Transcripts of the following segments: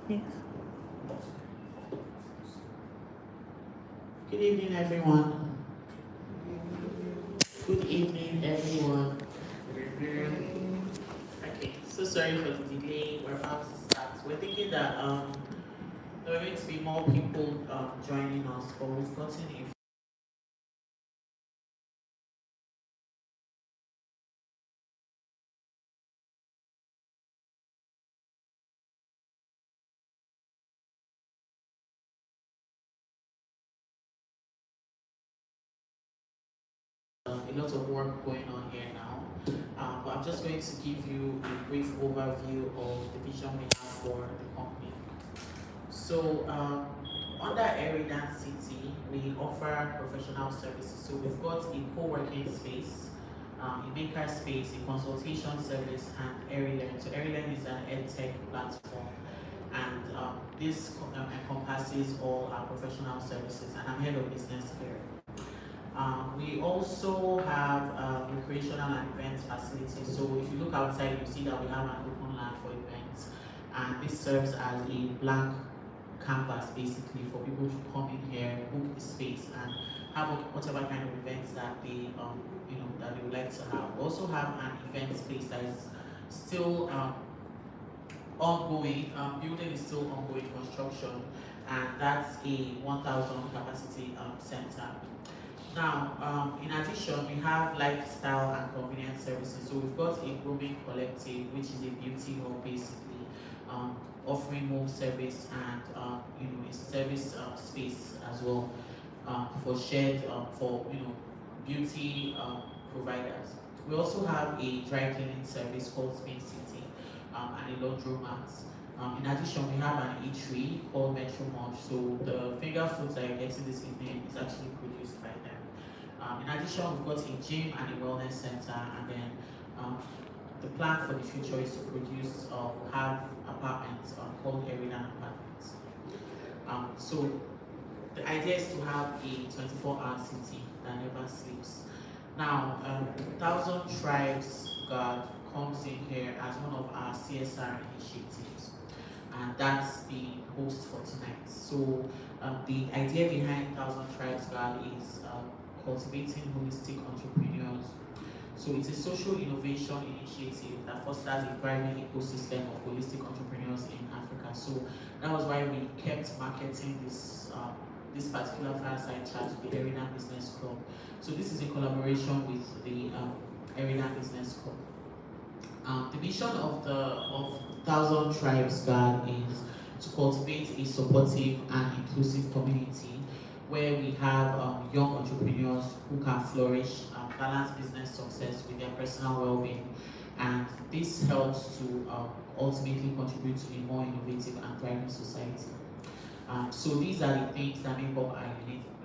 Yes. Good evening, everyone. Good evening, everyone. Okay, so sorry for the delay. We're about to start. We're thinking that there are going to be more people joining us, but we've gotten a lot of work going on here now. But I'm just going to give you a brief overview of the vision we have for the company. So, under Eridan City, we offer professional services. So, we've got a co-working space, a maker space, a consultation service, and Eridan. So, Eridan is an edtech platform, and this encompasses all our professional services. And I'm head of business here. We also have recreational and events facilities. So if you look outside, you see that we have an open land for events, and this serves as a blank canvas basically for people to come in here, book the space, and have whatever kind of events that they that they would like to have. We also have an event space that is still ongoing. Building is still ongoing construction, and that's a 1,000 capacity center. Now, in addition, we have lifestyle and convenience services. So we've got a grooming collective, which is a beauty hall basically, offering home service and a service space as well for shared for beauty providers. We also have a dry cleaning service called Spain City and a laundromat. In addition, we have an eatery called Metro Munch. So the finger foods that you're getting this evening is actually produced by them. In addition, we've got a gym and a wellness center, and then the plan for the future is to produce or have apartments called Eridan Apartments. So the idea is to have a 24-hour city that never sleeps. Now, Thousand Tribes Guard comes in here as one of our CSR initiatives, and that's the host for tonight. So the idea behind Thousand Tribes Guard is cultivating holistic entrepreneurs. So it's a social innovation initiative that fosters a thriving ecosystem of holistic entrepreneurs in Africa. So that was why we kept marketing this particular fireside chat to the Arena Business Club. So this is in collaboration with the Arena Business Club. The mission of Thousand Tribes Guard is to cultivate a supportive and inclusive community where we have young entrepreneurs who can flourish, balance business success with their personal well-being, and this helps to ultimately contribute to a more innovative and thriving society. So these are the things that make up our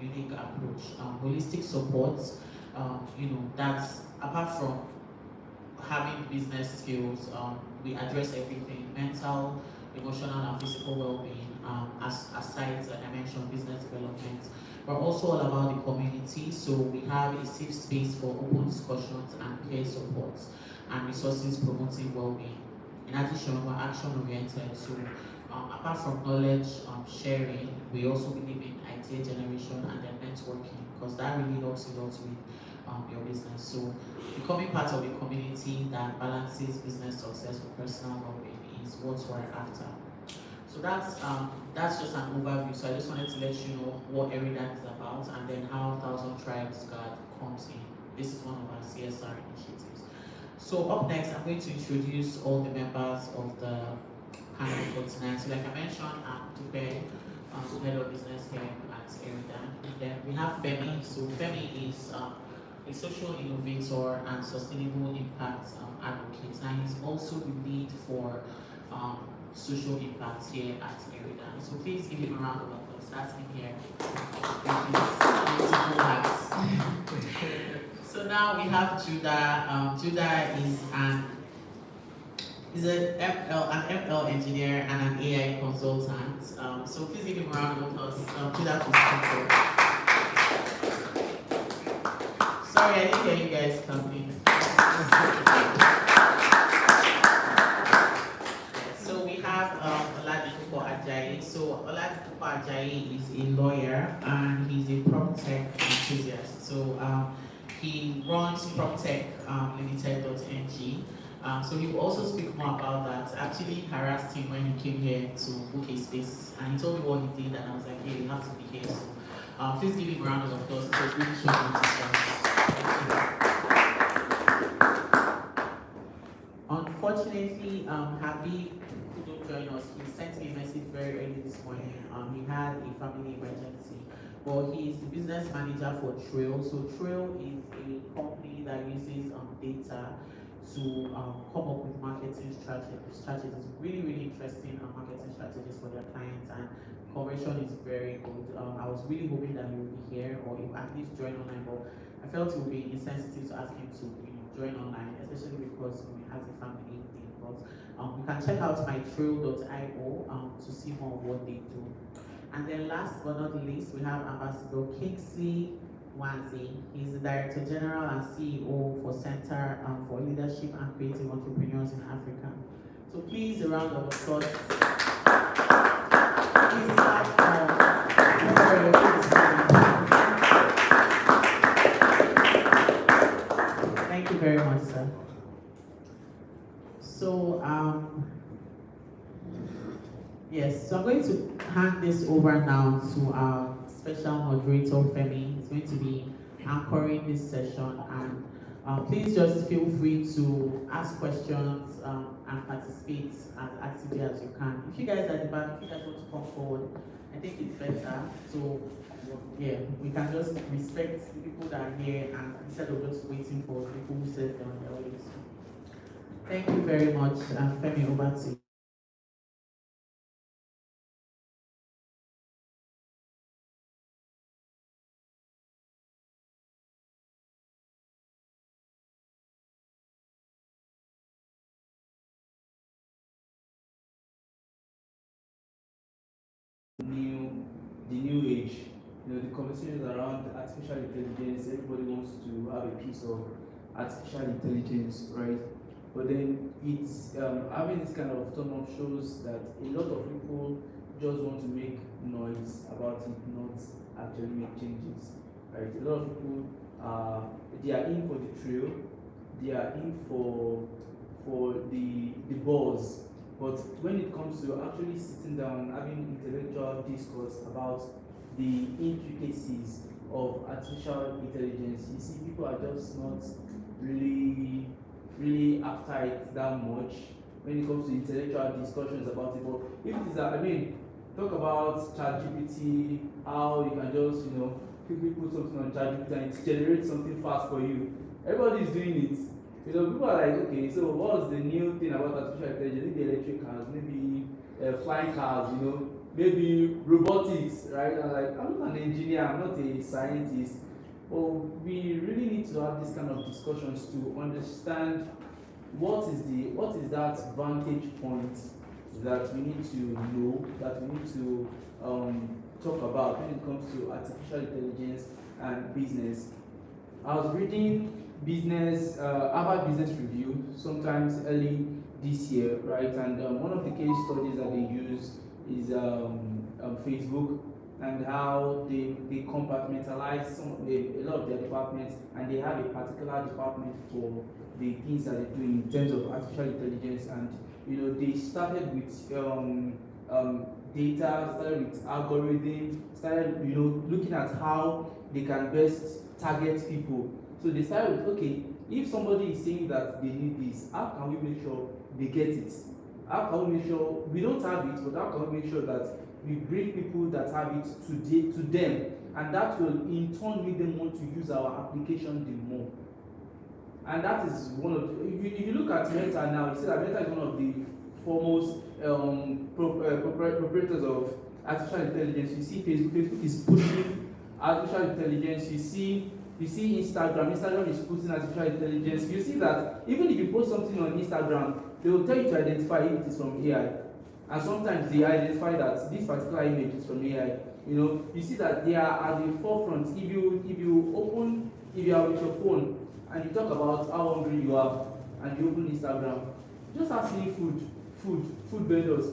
unique approach. Holistic support, that's apart from having business skills, we address everything: mental, emotional, and physical well-being. Aside, I mentioned business development. We're also all about the community, so we have a safe space for open discussions and peer support and resources promoting well-being. In addition, we're action-oriented, so apart from knowledge sharing, we also believe in idea generation and then networking, because that really helps a lot with your business. So becoming part of a community that balances business success with personal well-being is what we're after. So that's just an overview. So I just wanted to let you know what Eridan is about and then how Thousand Tribes Guard comes in. This is one of our CSR initiatives. So up next, I'm going to introduce all the members of the panel for tonight. So like I mentioned, I'm Tupe, head of business here at Eridan. And then we have Femi. So Femi is a social innovator and sustainable impact advocate, and he's also the lead for social impact here at Eridan. So please give him a round of applause. Starting here with his beautiful hats. So now we have Judah. Judah is an ML engineer and an AI consultant. So please give him a round of applause. Judah, please. Sorry, I didn't hear you guys clapping. So we have Oladipo so Oladipo Ajayi is a lawyer and he's a prop tech enthusiast. So he runs proptech.limited.ng. So he will also speak more about that. I actually harassed him when he came here to book a space, and he told me what he did, and I was like, hey, you have to be here. So please give him a round of applause. It was really showing Unfortunately, Habib couldn't join us. He sent me a message very early this morning. He had a family emergency, but he is the business manager for Trail. So Trail is a company that uses data to come up with marketing strategies. Really, really interesting marketing strategies for their clients, and conversion is very good. I was really hoping that he would be here or at least join online, but I felt it would be insensitive to ask him to join online, especially because he has a family thing. But you can check out mytrail.io to see more of what they do. And then last but not least, we have Ambassador Kingsley Wanzi. He's the Director General and CEO for Center for Leadership and Creative Entrepreneurs in Africa. So please, a round of applause. Thank you very much, sir. So, yes, so I'm going to hand this over now to our special moderator, Femi. He's going to be anchoring this session, and please just feel free to ask questions and participate as actively as you can. If you guys are at the back, if you guys want to come forward, I think it's better. So, yeah, we can just respect the people that are here and instead of just waiting for people who said they're on their way. Thank you very much, Femi, over to you. The new age, the conversations around artificial intelligence, everybody wants to have a piece of artificial intelligence, right? But then it's having this kind of turn up shows that a lot of people just want to make noise about it, not actually make changes, right? A lot of people they are in for the thrill, they are in for the buzz. But when it comes to actually sitting down, having intellectual discourse about the intricacies of artificial intelligence, you see people are just not really after it that much when it comes to intellectual discussions about it. But if it is, talk about ChatGPT, how you can just, quickly put something on ChatGPT and it generates something fast for you. Everybody is doing it. People are like, okay, so what's the new thing about artificial intelligence? Maybe electric cars, maybe flying cars, maybe robotics, right? And like, I'm not an engineer, I'm not a scientist, but we really need to have this kind of discussions to understand what is that vantage point that we need to know, that we need to talk about when it comes to artificial intelligence and business. I was reading Harvard Business Review sometimes early this year, right? And one of the case studies that they use is Facebook, and how they compartmentalize a lot of their departments, and they have a particular department for the things that they do in terms of artificial intelligence. And they started with data, started with algorithm, started looking at how they can best target people. So they started with, okay, if somebody is saying that they need this, how can we make sure they get it? How can we make sure we don't have it, but how can we make sure that we bring people that have it to them, and that will in turn make them want to use our application the more. And that is one of if you look at Meta now, you see that Meta is one of the foremost proprietors of artificial intelligence. You see Facebook is pushing artificial intelligence. You see Instagram is pushing artificial intelligence. You see that even if you post something on Instagram, they will tell you to identify if it is from AI. And sometimes they identify that this particular image is from AI. You see that they are at the forefront. If you are with your phone and you talk about how hungry you are and you open Instagram, just ask me food. food vendors,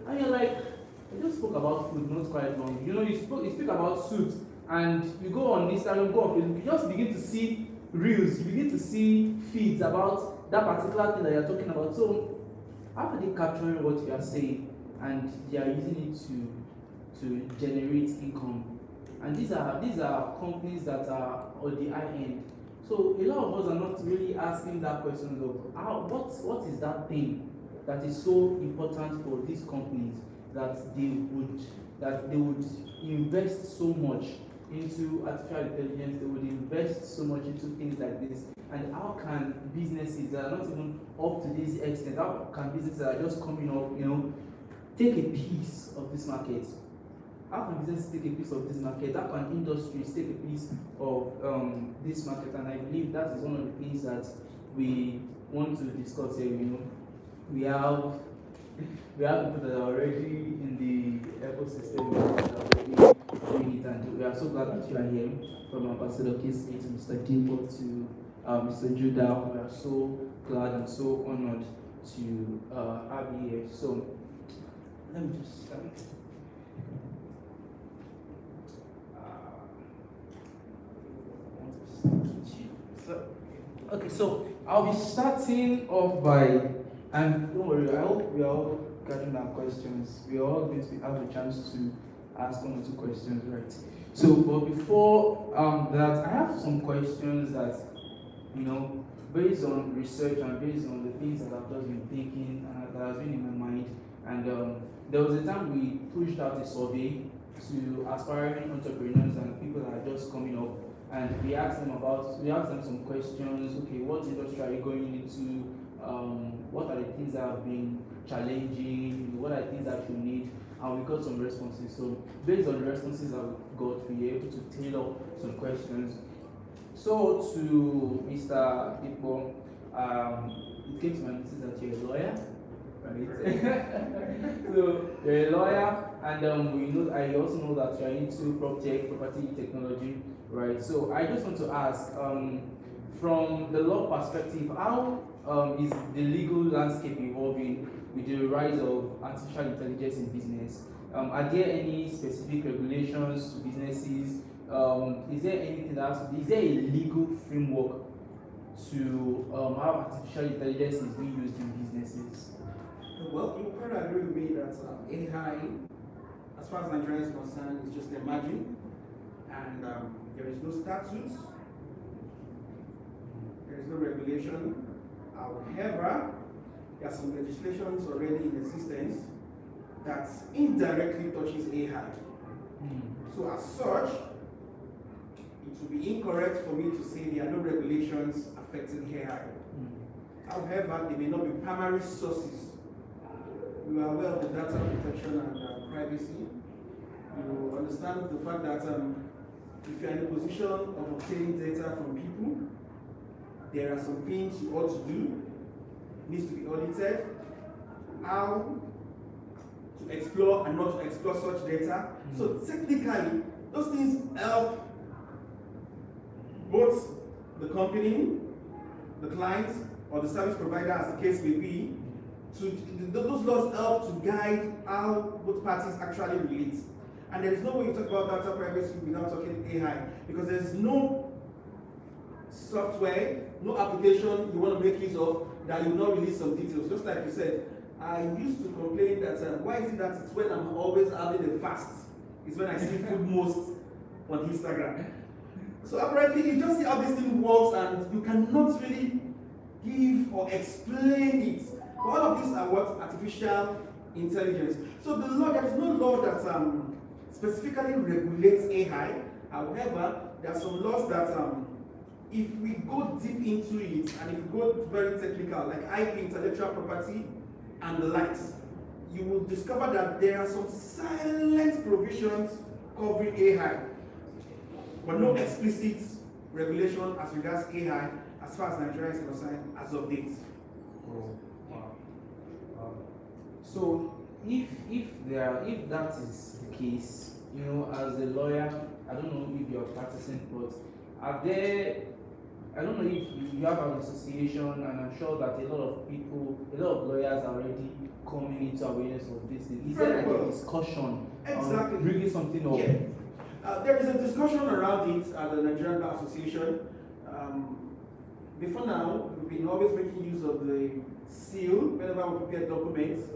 and you're like, I just spoke about food not quite long. You know, you speak about suits, and you go on Instagram, go on Facebook, you just begin to see reels, you begin to see feeds about that particular thing that you're talking about. So how are they capturing what you are saying, and they are using it to generate income? And these are companies that are on the high end. So a lot of us are not really asking that question of what is that thing that is so important for these companies that they would invest so much into artificial intelligence, they would invest so much into things like this. And how can businesses that are not even up to this extent, how can businesses that are just coming up, take a piece of this market? How can businesses take a piece of this market? How can industries take a piece of this market? And I believe that is one of the things that we want to discuss here. We have people that are already in the ecosystem that are already doing it, and we are so glad that you are here. From Ambassador Casey to Mr. Dimbo to Mr. Judah, we are so glad and so honored to have you here. So let me just start. So I'll be starting off by, and don't worry, I hope we are all gathering our questions. We are all going to have a chance to ask 1 or 2 questions, right? So, but before that, I have some questions that, based on research and based on the things that I've just been thinking and that has been in my mind. And there was a time we pushed out a survey to aspiring entrepreneurs and people that are just coming up. And we asked them some questions. Okay, what industry are you going into? What are the things that have been challenging? What are the things that you need? And we got some responses. So based on the responses that we got, we were able to tailor some questions. So to Mr. Ipo, it came to my notice that you're a lawyer, right? So you're a lawyer, and I also know that you're into property technology. Right, so I just want to ask, from the law perspective, how is the legal landscape evolving with the rise of artificial intelligence in business? Are there any specific regulations to businesses? Is there anything is there a legal framework to how artificial intelligence is being used in businesses? Well, you probably agree with me that AI, as far as Nigeria is concerned, is just emerging. And there is no statute, there is no regulation. However, there are some legislations already in existence that indirectly touches AI. So as such, it would be incorrect for me to say there are no regulations affecting AI. However, they may not be primary sources. You are aware of the data protection and privacy. You understand the fact that if you're in a position of obtaining data from people, there are some things you ought to do. It needs to be audited. How to explore and not to explore such data. So technically, those things help both the company, the client, or the service provider, as the case may be. Those laws help to guide how both parties actually relate. And there is no way you talk about data privacy without talking AI, because there is no software, no application you want to make use of that you will not release some details. Just like you said, I used to complain that why is it that it's when I'm always having a fast, it's when I see food most on Instagram. So apparently you just see how this thing works and you cannot really give or explain it. But all of these are what? Artificial intelligence. So the law, there is no law that specifically regulates AI. However, there are some laws that if we go deep into it and if we go very technical, like IP, intellectual property, and the likes, you will discover that there are some silent provisions covering AI, but no explicit regulation as regards AI as far as Nigeria is concerned as of date. Oh, wow. So if that is the case, as a lawyer, I don't know if you're practicing, but are there I don't know if you have an association, and I'm sure that a lot of people, a lot of lawyers are already coming into awareness of this thing. Is there like a discussion on bringing something up? Yeah. There is a discussion around it at the Nigerian Bar Association. Before now, we've been always making use of the seal whenever we prepare documents.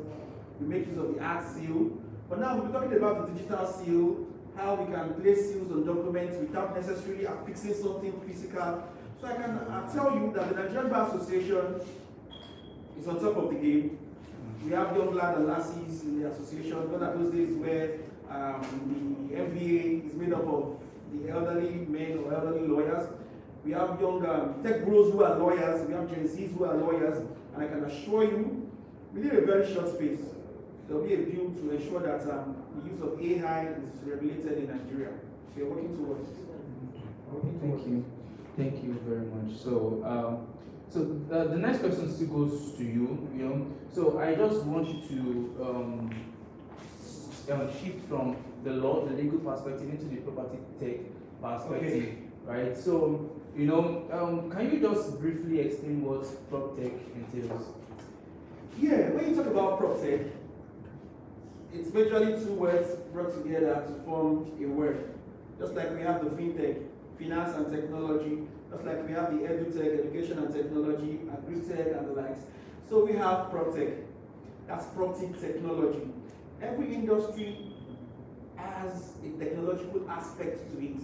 We make use of the art seal. But now we're talking about the digital seal, how we can place seals on documents without necessarily affixing something physical. So I can tell you that the Nigerian Bar Association is on top of the game. We have young lads and lassies in the association. Gone are those days where the MBA is made up of the elderly men or elderly lawyers. We have young tech bros who are lawyers. We have Gen Zs who are lawyers. And I can assure you, within a very short space, there will be a bill to ensure that the use of AI is regulated in Nigeria. So we're working towards it. Thank you. Thank you very much. So, the next question still goes to you. You know, so I just want you to shift from the law, the legal perspective, into the property tech perspective, right? So, you know, can you just briefly explain what prop tech entails? Yeah, when you talk about prop tech, it's majorly two words brought together to form a word. Just like we have the fintech, finance and technology, just like we have the edutech, education and technology, agri-tech and the likes. So we have PropTech, that's proptic technology. Every industry has a technological aspect to it.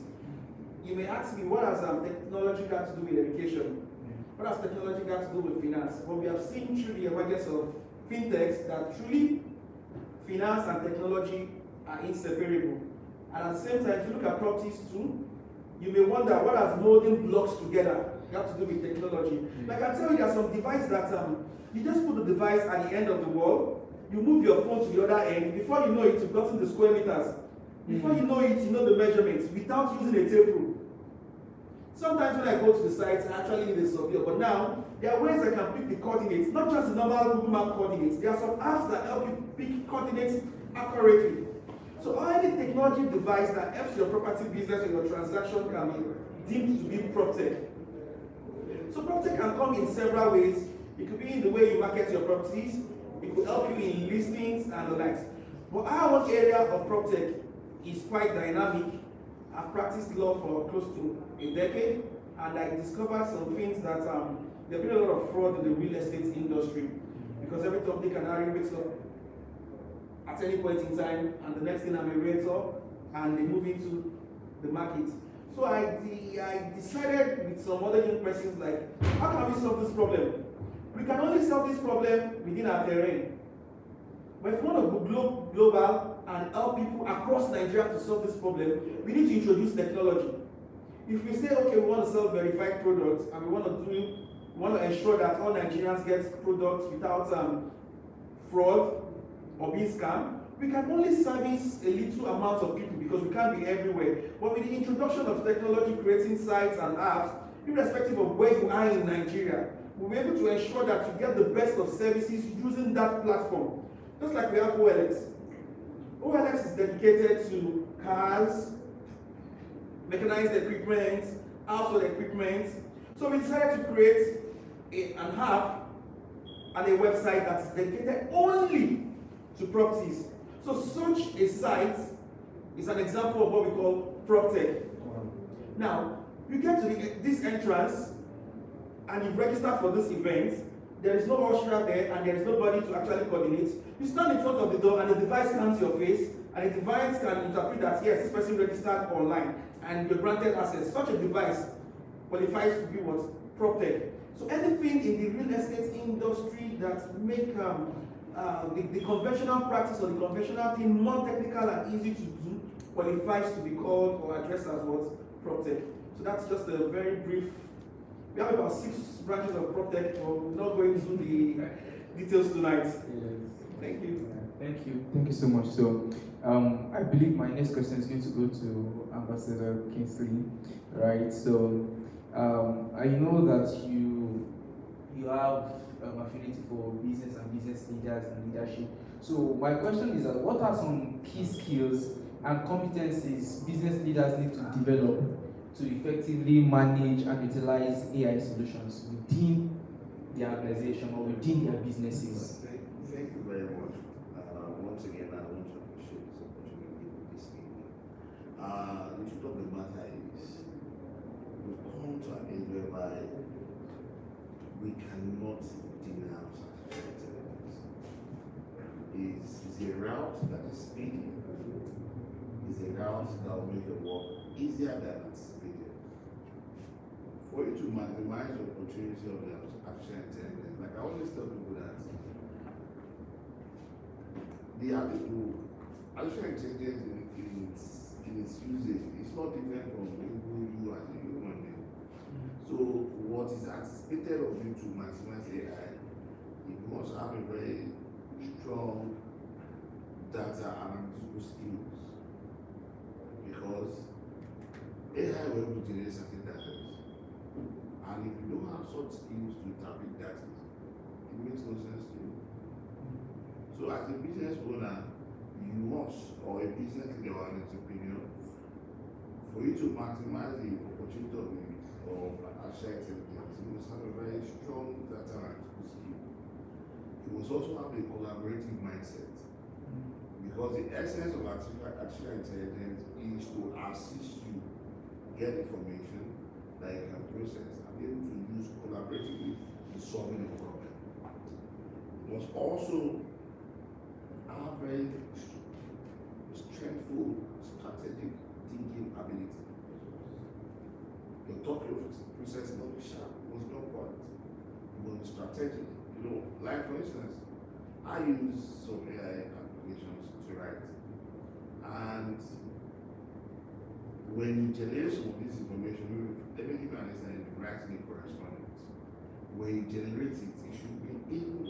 You may ask me, what has technology got to do with education? What has technology got to do with finance? Well, we have seen through the emergence of fintechs that truly finance and technology are inseparable. And at the same time, if you look at properties too, you may wonder what has molding blocks together got to do with technology. Like I tell you, there are some devices that you just put the device at the end of the wall, you move your phone to the other end, before you know it, you've gotten the square meters. Before you know it, you know the measurements without using a tape rule. Sometimes when I go to the sites, I actually need a surveyor, but now there are ways I can pick the coordinates, not just the normal Google Map coordinates. There are some apps that help you pick coordinates accurately. So any technology device that helps your property business or your transaction can be deemed to be PropTech. So PropTech can come in several ways. It could be in the way you market your properties. It could help you in listings and the likes. But our own area of PropTech is quite dynamic. I've practiced law for close to a decade, and I discovered some things that there's been a lot of fraud in the real estate industry, because every company can hire wakes up at any point in time, and the next thing I'm a realtor, and they move into the market. So I decided with some other young persons, like, how can we solve this problem? We can only solve this problem within our terrain. But if we want to go global and help people across Nigeria to solve this problem, we need to introduce technology. If we say, okay, we want to sell verified products, and we want to ensure that all Nigerians get products without fraud or being scammed, we can only service a little amount of people because we can't be everywhere. But with the introduction of technology, creating sites and apps, irrespective of where you are in Nigeria, we'll be able to ensure that you get the best of services using that platform. Just like we have OLX. OLX is dedicated to cars, mechanized equipment, household equipment. So we decided to create an app and a website that is dedicated only to properties. So such a site is an example of what we call PropTech. Now, you get to this entrance and you've registered for this event. There is no usher there and there is nobody to actually coordinate. You stand in front of the door and the device scans your face, and the device can interpret that, yes, this person registered online and you're granted access. Such a device qualifies to be what? PropTech. So anything in the real estate industry that make the conventional practice or the conventional thing more technical and easy to do qualifies to be called or addressed as what? PropTech. So that's just a very brief. We have about 6 branches of PropTech, but we're not going into the details tonight. Yes. Thank you. Thank you. Thank you so much. So, I believe my next question is going to go to Ambassador Kingsley, right? So, I know that you have affinity for business and business leaders and leadership. So, my question is that what are some key skills and competencies business leaders need to develop to effectively manage and utilize AI solutions within their organization or within their businesses? Thank you very much. Once again, I want to appreciate this opportunity for this evening. The truth of the matter is, we've come to an age whereby we cannot denounce artificial intelligence. It's a route that is speedy. It's a route that will make the work easier than anticipated. For you to maximize the opportunity of the artificial intelligence, like I always tell people that the artificial intelligence in its usage is not different from you as a human being. So what is anticipated of you to maximize AI, you must have a very strong data analytical skills, because AI will able to generate certain data. And if you don't have such skills to interpret data, it makes no sense to you. So as a business owner, you must, or a business leader or an entrepreneur, for you to maximize the opportunity of artificial intelligence, you must have a very strong data analytical skill. You must also have a collaborative mindset, because the essence of artificial intelligence is to assist you get information that you can process and be able to use collaboratively in solving a problem. You must also have very strengthful strategic thinking ability. Your thought process must be sharp, must be on point, you must be strategic. Like for instance, I use some AI applications to write, and when you generate some of this information, let me give you an example, writing a correspondence. When you generate it, you should be able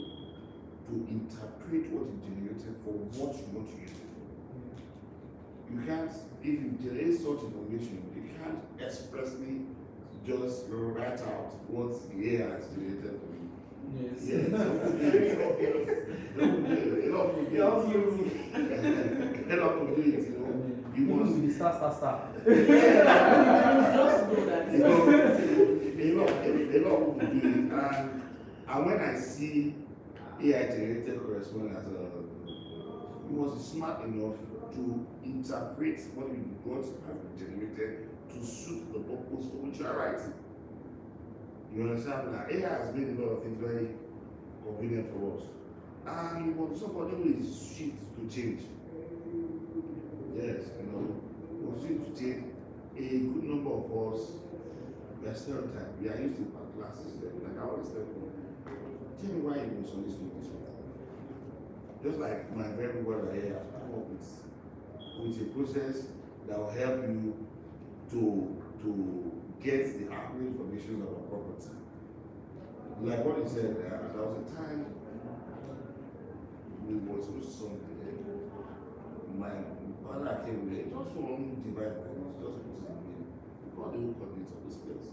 to interpret what you generated for what you want to use it for. You can't, if you generate such information, you can't expressly just write out what the AI has generated for you. Yes. Yeah, a lot of people do it, You must be star. Just know that a lot of people do it, and when I see AI generated correspondence, you must be smart enough to interpret what has been generated to suit the purpose for which you are writing. You understand that AI has made a lot of things very convenient for us, and you want somebody who is shift to change. Yes, we shift to change. A good number of us, we are stereotyped. We are used to particular system. Like I always tell people, tell me why you misunderstood this one. Just like my very brother here has come up with a process that will help you to get the accurate information about property. Like what he said, there was a time we was with something. My father came there, just one device like this, just put it in there. God, they will coordinate of this place.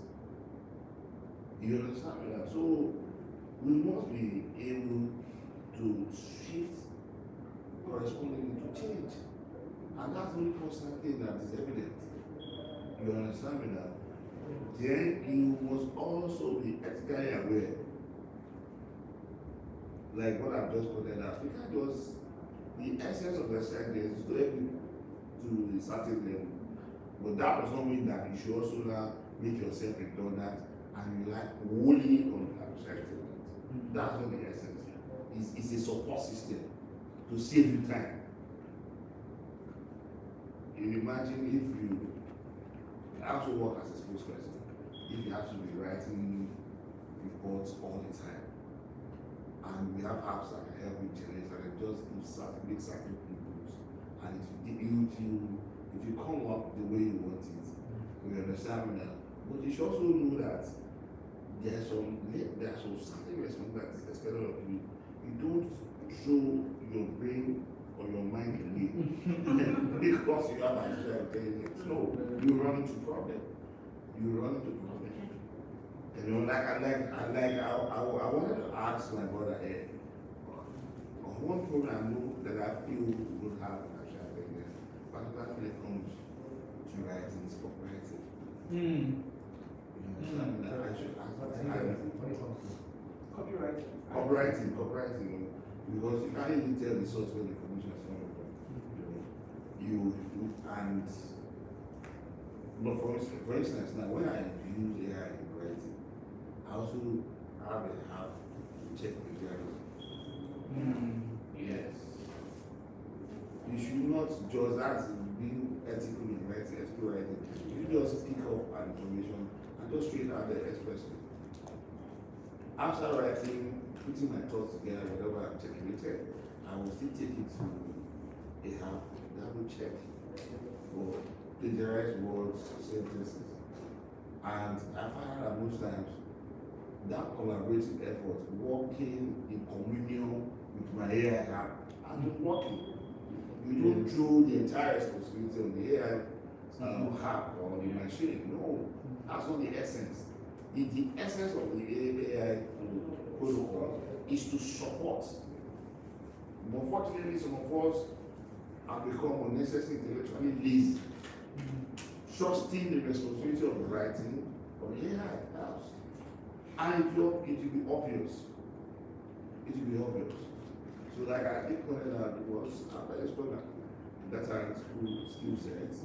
You understand me? So we must be able to shift correspondingly to change. And that's the only constant thing that is evident. You understand me now? Then you must also be ethically aware. Like what I've just pointed out. You can't just, the essence of the science is to help you to a certain level. But that does not mean that you should also now make yourself redundant and rely wholly on artificial intelligence. That's not the essence. It's a support system to save you time. You imagine if you also work as a spokesperson, if you have to be writing reports all the time, and we have apps that can help you generate and just make certain inputs, and if you come up the way you want it, we understand that. But you should also know that there's some certain responsibility that is expected of you. You don't throw your brain or your mind away because you have artificial intelligence. No, you run into problem. I wanted to ask my brother, one problem I know that I feel we will have in artificial intelligence, particularly when it comes to writing, is copywriting. You understand? I should Copyright. copywriting, because you can't even tell the source where the information is coming from. And no, for instance, now when I use AI in writing, I also have to check the dialogue. Yes. You should not just as being ethical in writing, ethical writing. You just pick up an information and just straight out there express it. After writing, putting my thoughts together, whatever I've calculated, I will still take it to a double check for plagiarized words, sentences. And I find that most times that collaborative effort, working in communion with my AI app, and not working. You don't throw the entire responsibility on the AI app or the machine. No, that's not the essence. The essence of the AI protocol is to support. Unfortunately, some of us have become unnecessarily intellectually lazy, trusting the responsibility of writing on AI helps. And it will be obvious. It will be obvious. So like I think pointed out, it was after exploring data and skill sets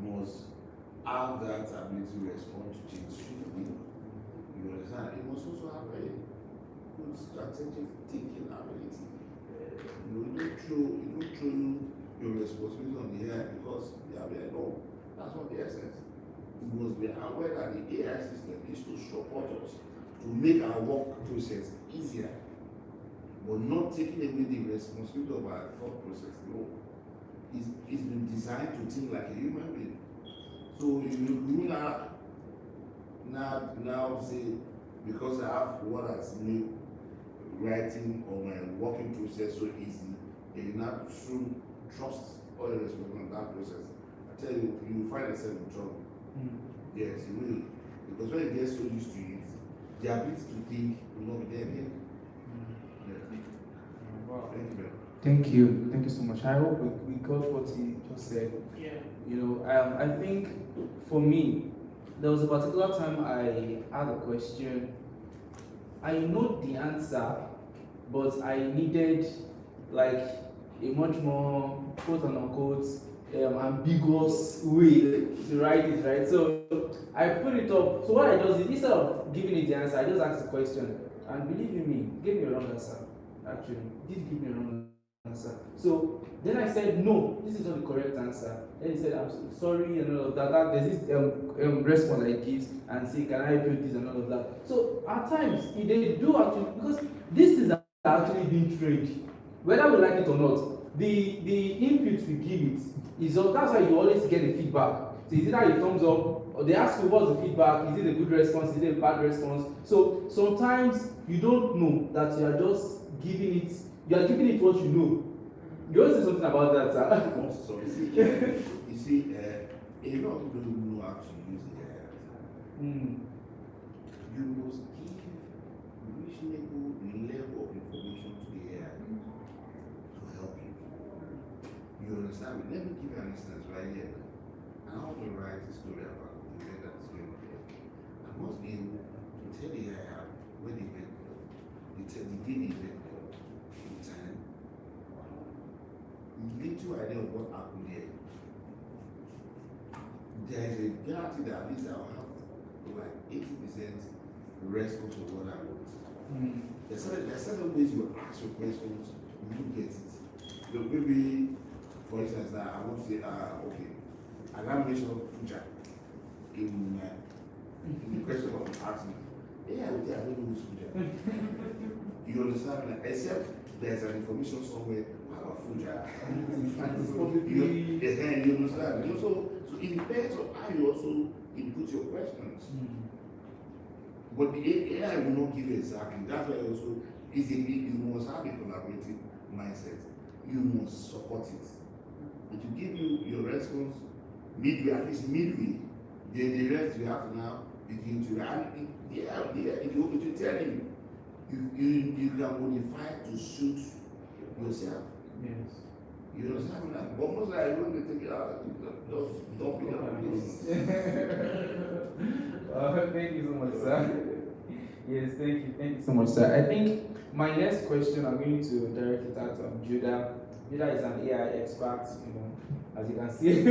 must have that ability to respond to change swiftly. You understand? It must also have a good strategic thinking ability. You don't throw your responsibility on the AI because they are there. No, that's not the essence. We must be aware that the AI system is to support us, to make our work process easier, but not taking away the responsibility of our thought process. No, it's been designed to think like a human being. So if you now say, because I have what has made writing or my working process so easy, and you now trust all the responsibility on that process, I tell you, you will find yourself in trouble. Yes, you will. Because when you get so used to it, the ability to think will not be there again. Wow. Thank you. Thank you. Thank you so much. I hope we got what he just said. Yeah. You know, I think for me, there was a particular time I had a question. I know the answer, but I needed like a much more quote unquote ambiguous way to write it, right? So I put it up. So what I do is instead of giving it the answer, I just asked the question. And believe you me, it gave me a wrong answer. Actually, it did give me a wrong answer. So then I said, no, this is not the correct answer. Then he said, I'm sorry, and all of that. There's this response that he gives and say, can I build this and all of that. So at times, they do actually, because this is actually being trained, whether we like it or not. The input we give it is that's why you always get the feedback. So is either a thumbs up, or they ask you what's the feedback, is it a good response, is it a bad response? So sometimes you don't know that you are just giving it what you know. You want to say something about that, sir? So you see, a lot of people don't know how to use the AI. You must give reasonable level of information to the AI to help you. You understand? Let me give you an instance right here. I want to write a story about the event that is going on here. I must be able to tell the AI when the event, the day the event, the time, little idea of what happened there. There is a guarantee that at least I'll have like 80% response of what I want. There's certain ways you ask your questions, you get it. So maybe, for instance, that I want to say, okay, I now mention Fuja in the question of asking. Yeah, I don't know who's Fuja. You understand that? Except there's an information somewhere about Fuja. You understand? You know, so it depends on how you also input your questions. But the AI will not give you exactly. That's why also you must have a collaborative mindset. You must support it. It will give you your response midway, at least midway. The rest you have to now begin to it will tell you can modify to suit yourself. Yes. You understand that? But most I don't take it out. Just don't be Thank you so much, sir. Yes, thank you so much, sir. I think my next question, I'm going to direct it at Judah. Judah is an AI expert, as you can see.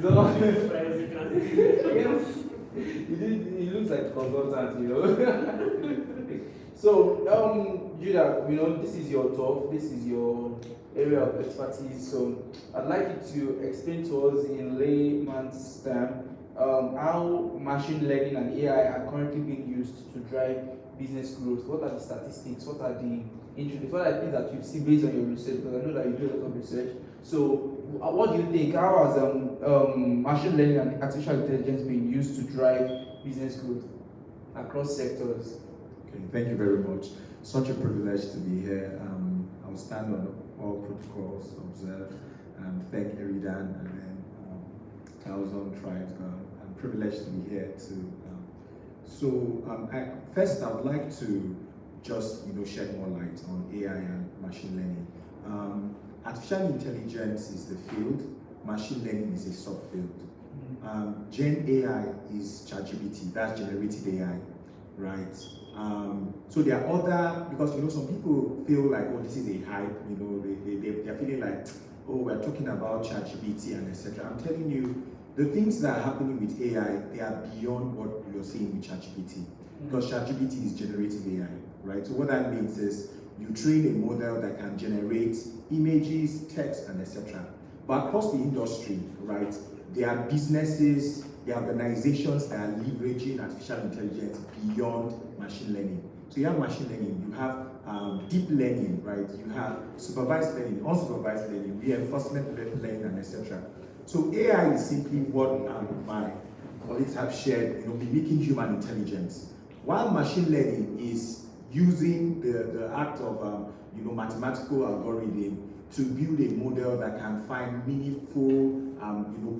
So, As you can see. yes, he looks like a consultant. So, Judah, this is your talk, this is your area of expertise. So, I'd like you to explain to us in layman's term how machine learning and AI are currently being used to drive business growth. What are the statistics? What are the things that you see based on your research? Because I know that you do a lot of research. So, what do you think? How has machine learning and artificial intelligence being used to drive business growth across sectors? Okay, thank you very much. Such a privilege to be here. I'll stand on all protocols, observe, thank Eridan and then Thousand Tribes. I'm privileged to be here too. First, I would like to just shed more light on AI and machine learning. Artificial intelligence is the field. Machine learning is a subfield. Gen AI is ChatGPT. That's generative AI, right? So there are other, because some people feel like, oh, this is a hype. They're feeling like, oh, we're talking about ChatGPT and etc. I'm telling you, the things that are happening with AI, they are beyond what you're seeing with ChatGPT. Because ChatGPT is generative AI, right? So what that means is you train a model that can generate images, text, and etc. But across the industry, right, there are businesses, there are organizations that are leveraging artificial intelligence beyond machine learning. So you have machine learning, you have deep learning, right? You have supervised learning, unsupervised learning, reinforcement learning, and etc. So AI is simply what my colleagues have shared, mimicking human intelligence. While machine learning is using the act of mathematical algorithm to build a model that can find meaningful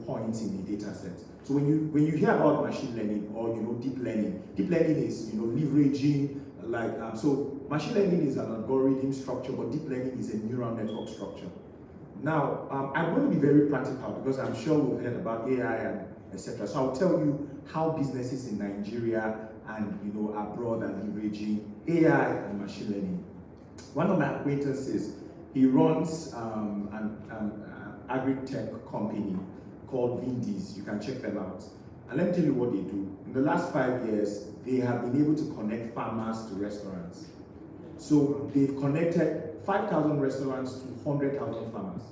points in the data set. So when you hear about machine learning or deep learning is leveraging so machine learning is an algorithm structure, but deep learning is a neural network structure. Now, I'm going to be very practical because I'm sure we've heard about AI and etc. So I'll tell you how businesses in Nigeria and abroad are leveraging AI and machine learning. One of my acquaintances, he runs an agri-tech company called Vindies. You can check them out. And let me tell you what they do. In the last 5 years, they have been able to connect farmers to restaurants. So they've connected 5,000 restaurants to 100,000 farmers.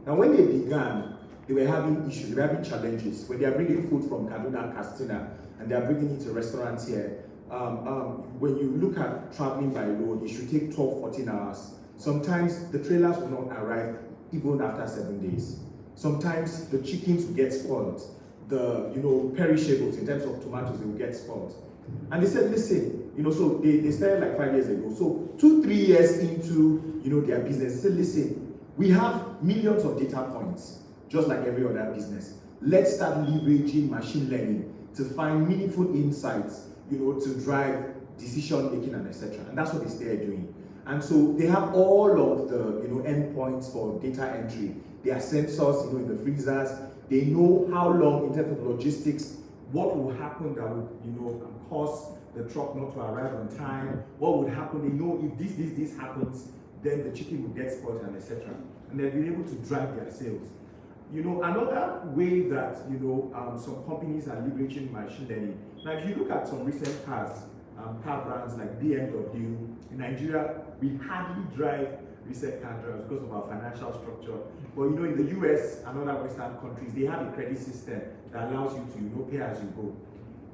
Now, when they began, they were having issues, they were having challenges. When they are bringing food from Kaduna and Katsina, and they are bringing it to restaurants here, when you look at traveling by road, it should take 12, 14 hours. Sometimes the trailers will not arrive even after 7 days. Sometimes the chickens will get spoiled. The perishables in terms of tomatoes, they will get spoiled. And they said, listen, so they started like 5 years ago. So 2-3 years into their business, they said, listen, we have millions of data points, just like every other business. Let's start leveraging machine learning to find meaningful insights, to drive decision making and etc. And that's what they started doing. And so they have all of the endpoints for data entry. There are sensors, in the freezers. They know how long in terms of logistics, what will happen that would cause the truck not to arrive on time. What would happen? They know if this happens, then the chicken will get spoiled and etc. And they've been able to drive their sales. Another way that some companies are leveraging machine learning. Now, if you look at some recent car brands like BMW in Nigeria, we hardly drive recent car drivers because of our financial structure. But in the US and other Western countries, they have a credit system that allows you to pay as you go.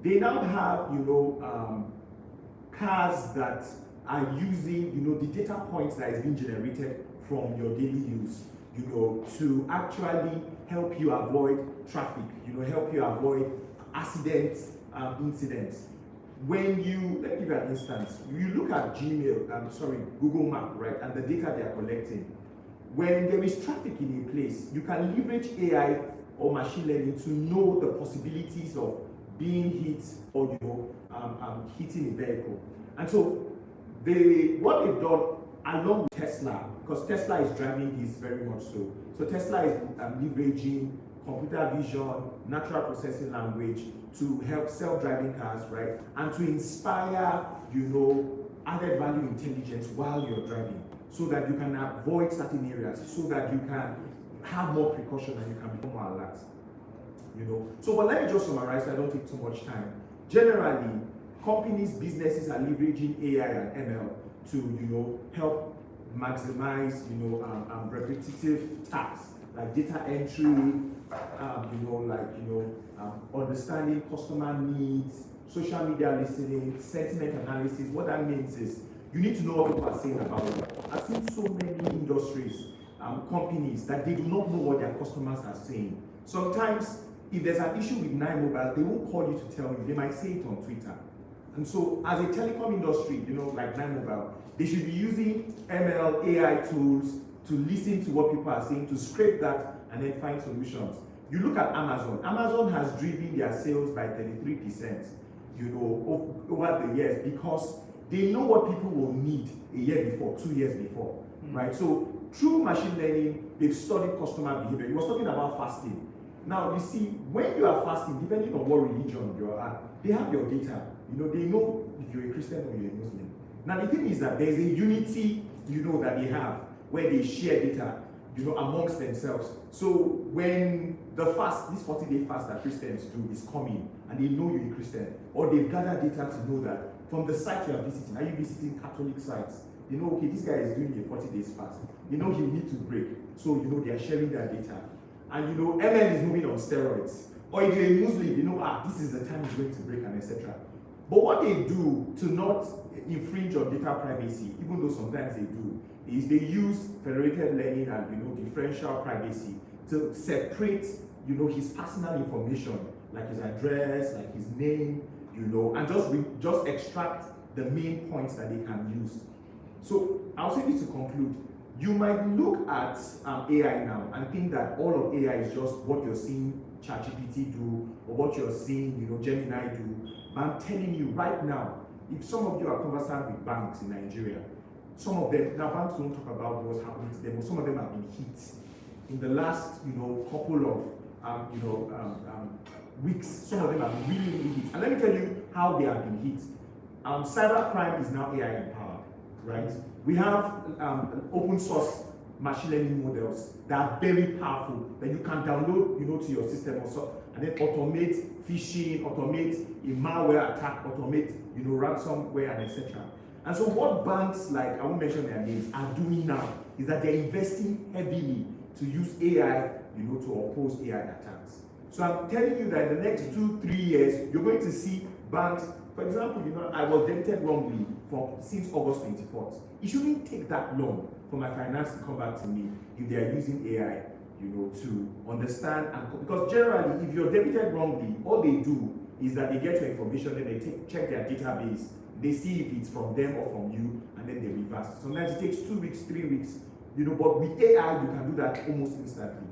They now have cars that are using the data points that is being generated from your daily use, to actually help you avoid traffic, help you avoid accidents, incidents. When let me give you an instance. You look at Google Map, right, and the data they are collecting. When there is traffic in a place, you can leverage AI or machine learning to know the possibilities of being hit or hitting a vehicle. And so what they've done along with Tesla, because Tesla is driving this very much so. So Tesla is leveraging computer vision, natural processing language to help self-driving cars, right? And to inspire, added value intelligence while you're driving, so that you can avoid certain areas, so that you can have more precaution and you can become more alert. So, but let me just summarize so I don't take too much time. Generally, companies, businesses are leveraging AI and ML to, help maximize, repetitive tasks like data entry, understanding customer needs, social media listening, sentiment analysis. What that means is you need to know what people are saying about you. I've seen so many industries, companies that they do not know what their customers are saying. Sometimes, if there's an issue with 9mobile, they won't call you to tell you. They might say it on Twitter. And so, as a telecom industry, like 9mobile, they should be using ML, AI tools to listen to what people are saying, to scrape that, and then find solutions. You look at Amazon. Amazon has driven their sales by 33%, over the years, because they know what people will need a year before, 2 years before, right? So through machine learning, they've studied customer behavior. You were talking about fasting. Now, you see, when you are fasting, depending on what religion you are at, they have your data. They know if you're a Christian or you're a Muslim. Now, the thing is that there's a unity, that they have, where they share data, amongst themselves. So when the fast, this 40-day fast that Christians do is coming, and they know you're a Christian, or they've gathered data to know that from the site you are visiting, are you visiting Catholic sites? They know, okay, this guy is doing a 40 days fast. He'll need to break. So, they are sharing their data. And, ML is moving on steroids. Or if you're a Muslim, this is the time he's going to break, and etc. But what they do to not infringe on data privacy, even though sometimes they do, is they use federated learning and differential privacy to separate his personal information, like his address, like his name, and just extract the main points that they can use. So I'll say this to conclude. You might look at AI now and think that all of AI is just what you're seeing ChatGPT do, or what you're seeing Gemini do. But I'm telling you right now, if some of you are conversant with banks in Nigeria, some of them, now banks don't talk about what's happening to them, but some of them have been hit in the last couple of weeks. Some of them have been really, really hit. And let me tell you how they have been hit. Cybercrime is now AI empowered, right? We have open source machine learning models that are very powerful, that you can download to your system also, and then automate phishing, automate a malware attack, automate ransomware, and etc. And so what banks, like I won't mention their names, are doing now is that they're investing heavily to use AI to oppose AI attacks. So I'm telling you that in the next 2-3 years, you're going to see banks, for example, I was debited wrongly since August 24th. It shouldn't take that long for my finance to come back to me if they are using AI, to understand. And because generally, if you're debited wrongly, all they do is that they get your information, then they check their database, they see if it's from them or from you, and then they reverse. Sometimes it takes 2 weeks, 3 weeks, but with AI, you can do that almost instantly.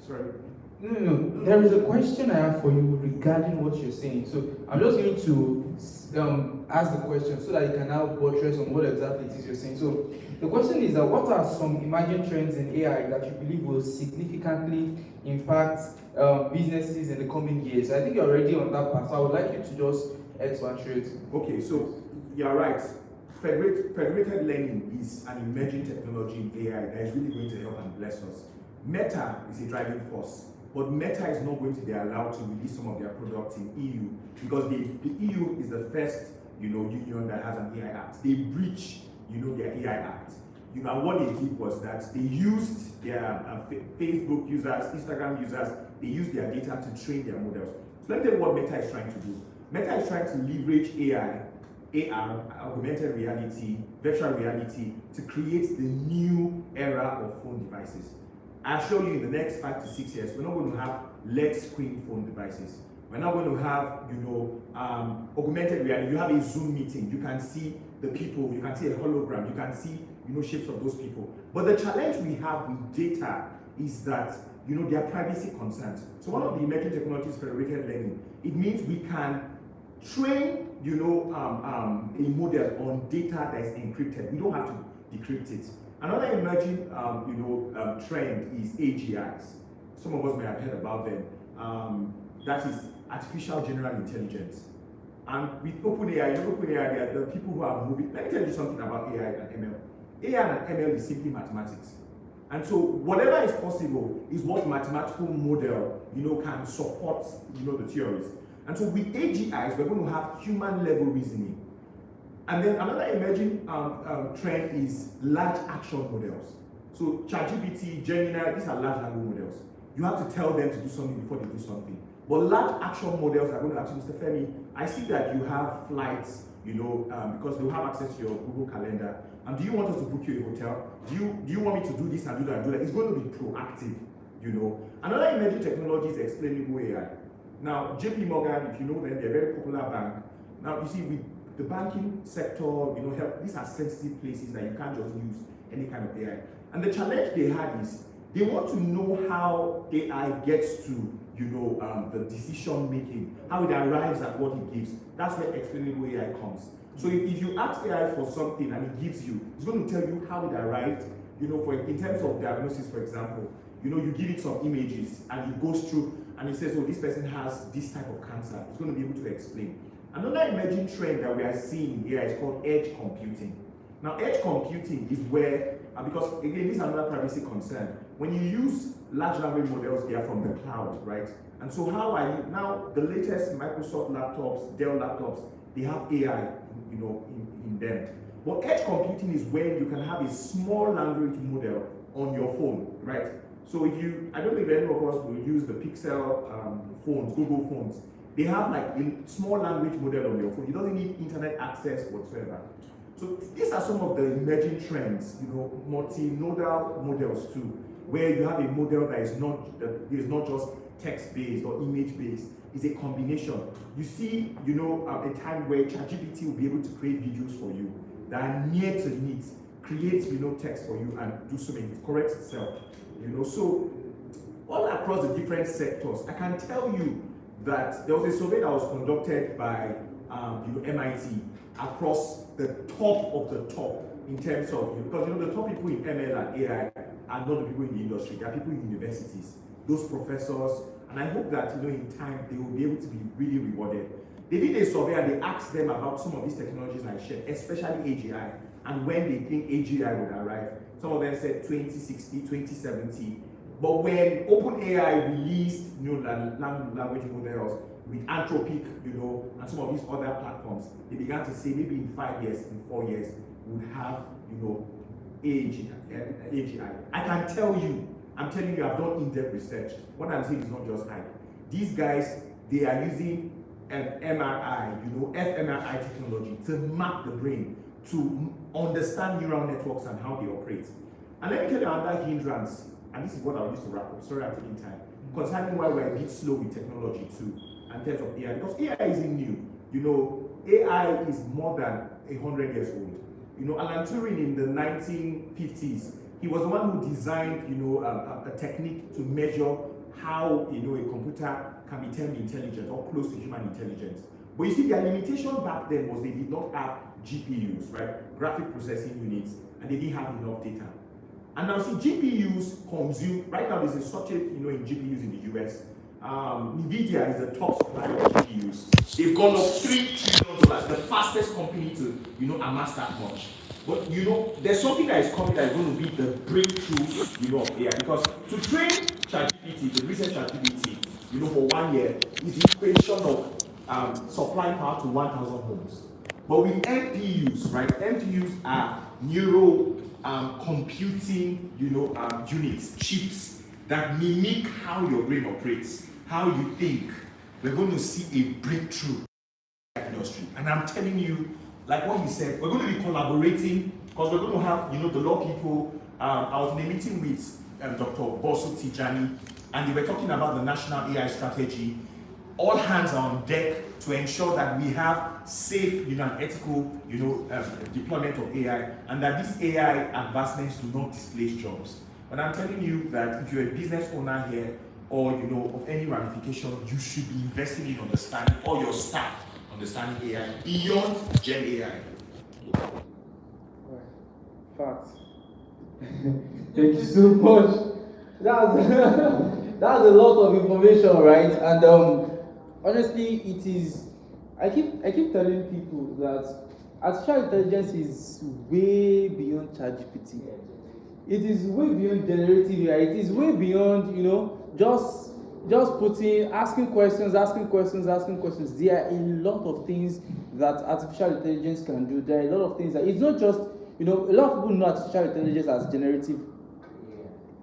Sorry. No. There is a question I have for you regarding what you're saying. So I'm just going to ask the question so that you can now buttress on what exactly it is you're saying. So the question is that what are some emerging trends in AI that you believe will significantly impact businesses in the coming years? I think you're already on that path, so I would like you to just expatiate. Okay, so you're right. Federated learning is an emerging technology in AI that is really going to help and bless us. Meta is a driving force, but Meta is not going to be allowed to release some of their products in EU because the EU is the first, union that has an AI Act. They breach, their AI Act. And what they did was that they used their Facebook users, Instagram users, they used their data to train their models. So let me tell you what Meta is trying to do. Meta is trying to leverage AI, AR, augmented reality, virtual reality, to create the new era of phone devices. I assure you, in the next 5 to 6 years, we're not going to have LED screen phone devices. We're not going to have, augmented reality. You have a Zoom meeting, you can see the people, you can see a hologram, you can see, shapes of those people. But the challenge we have with data is that, there are privacy concerns. So one of the emerging technologies for federated learning, it means we can train, a model on data that is encrypted. We don't have to decrypt it. Another emerging, trend is AGIs. Some of us may have heard about them. That is artificial general intelligence. And with OpenAI, there are the people who are moving. Let me tell you something about AI and ML. AI and ML is simply mathematics. And so whatever is possible is what mathematical model, can support, the theories. And so with AGIs, we're going to have human level reasoning. And then another emerging trend is large action models. So ChatGPT, Gemini, these are large language models. You have to tell them to do something before they do something. But large action models are going to ask you, Mr. Femi, I see that you have flights, because they'll have access to your Google Calendar. And do you want us to book you a hotel? Do you want me to do this and do that and do that? It's going to be proactive, Another emerging technology is explainable AI. Now, JP Morgan, if you know them, they're a very popular bank. Now, you see, with the banking sector, these are sensitive places that you can't just use any kind of AI. And the challenge they had is, they want to know how AI gets to, the decision making, how it arrives at what it gives. That's where explainable AI comes. So if you ask AI for something and it gives you, it's going to tell you how it arrived, in terms of diagnosis, for example, you give it some images and it goes through and it says, oh, this person has this type of cancer. It's going to be able to explain. Another emerging trend that we are seeing in AI is called edge computing. Now, edge computing is where, because again, this is another privacy concern. When you use large language models, they are from the cloud, right? And so how are you, now the latest Microsoft laptops, Dell laptops, they have AI, in them. But edge computing is when you can have a small language model on your phone, right? So I don't know if any of us will use the Pixel phones, Google phones. They have like a small language model on your phone. It doesn't need internet access whatsoever. So these are some of the emerging trends, multimodal models too, where you have a model that is not just text-based or image-based. It's a combination. You see, a time where ChatGPT will be able to create videos for you that are near to neat, create, text for you and do so many, it corrects itself. So all across the different sectors, I can tell you that there was a survey that was conducted by MIT across the top of the top in terms of, because the top people in ML and AI are not the people in the industry, they are people in universities, those professors, and I hope that in time they will be able to be really rewarded. They did a survey and they asked them about some of these technologies I shared, especially AGI, and when they think AGI would arrive. Some of them said 2060, 2070. But when OpenAI released language models with Anthropic, and some of these other platforms, they began to say maybe in 5 years, in 4 years, we would have, AGI. I can tell you, I'm telling you, I've done in-depth research. What I'm saying is not just hype. These guys, they are using MRI, fMRI technology to map the brain, to understand neural networks and how they operate. And let me tell you another hindrance, and this is what I'll use to wrap up. Sorry, I'm taking time. Concerning why we're a bit slow with technology too, in terms of AI, because AI isn't new. AI is more than 100 years old. Alan Turing in the 1950s, he was the one who designed, a technique to measure how, a computer can be termed intelligent or close to human intelligence. But you see, their limitation back then was they did not have GPUs, right? Graphic processing units, and they didn't have enough data. And now see, GPUs consume, right now there's a shortage, in GPUs in the US. NVIDIA is the top supplier of GPUs. They've gone up $3 trillion, the fastest company to, amass that much. But there's something that is coming that is going to be the breakthrough, of AI. Because to train ChatGPT, the recent ChatGPT, for 1 year, is the equation of supply power to 1,000 homes. But with NPUs, right? NPUs are neuro computing, units, chips that mimic how your brain operates, how you think. We're going to see a breakthrough in the industry. And I'm telling you, like what he said, we're going to be collaborating because we're going to have, the law people. I was in a meeting with Dr. Bosu Tijani, and they were talking about the national AI strategy. All hands are on deck to ensure that we have safe, and ethical, deployment of AI, and that these AI advancements do not displace jobs. But I'm telling you that if you're a business owner here, or of any ramification, you should be investing in understanding, or your staff understanding AI beyond Gen AI. Right. fact. Thank you so much. That's that's a lot of information, right? And honestly, it is. I keep telling people that artificial intelligence is way beyond ChatGPT. It is way beyond generative AI. It is way beyond, just putting, asking questions, asking questions, asking questions. There are a lot of things that artificial intelligence can do. There are a lot of things that it's not just, a lot of people know artificial intelligence as generative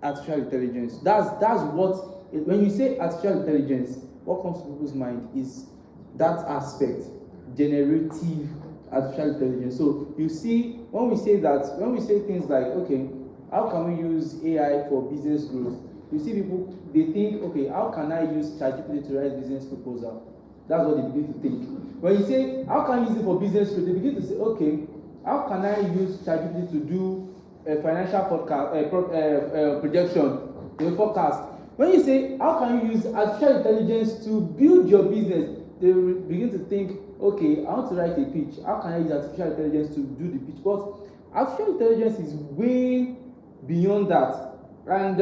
artificial intelligence. That's what, when you say artificial intelligence, what comes to people's mind is that aspect, generative artificial intelligence. So you see, when we say things like, okay, how can we use AI for business growth? You see people, they think, okay, how can I use ChatGPT to write business proposal? That's what they begin to think. When you say, how can I use it for business growth? They begin to say, okay, how can I use ChatGPT to do a financial forecast, projection, forecast? When you say, how can you use artificial intelligence to build your business? They will begin to think, okay, I want to write a pitch. How can I use artificial intelligence to do the pitch? But artificial intelligence is way beyond that. And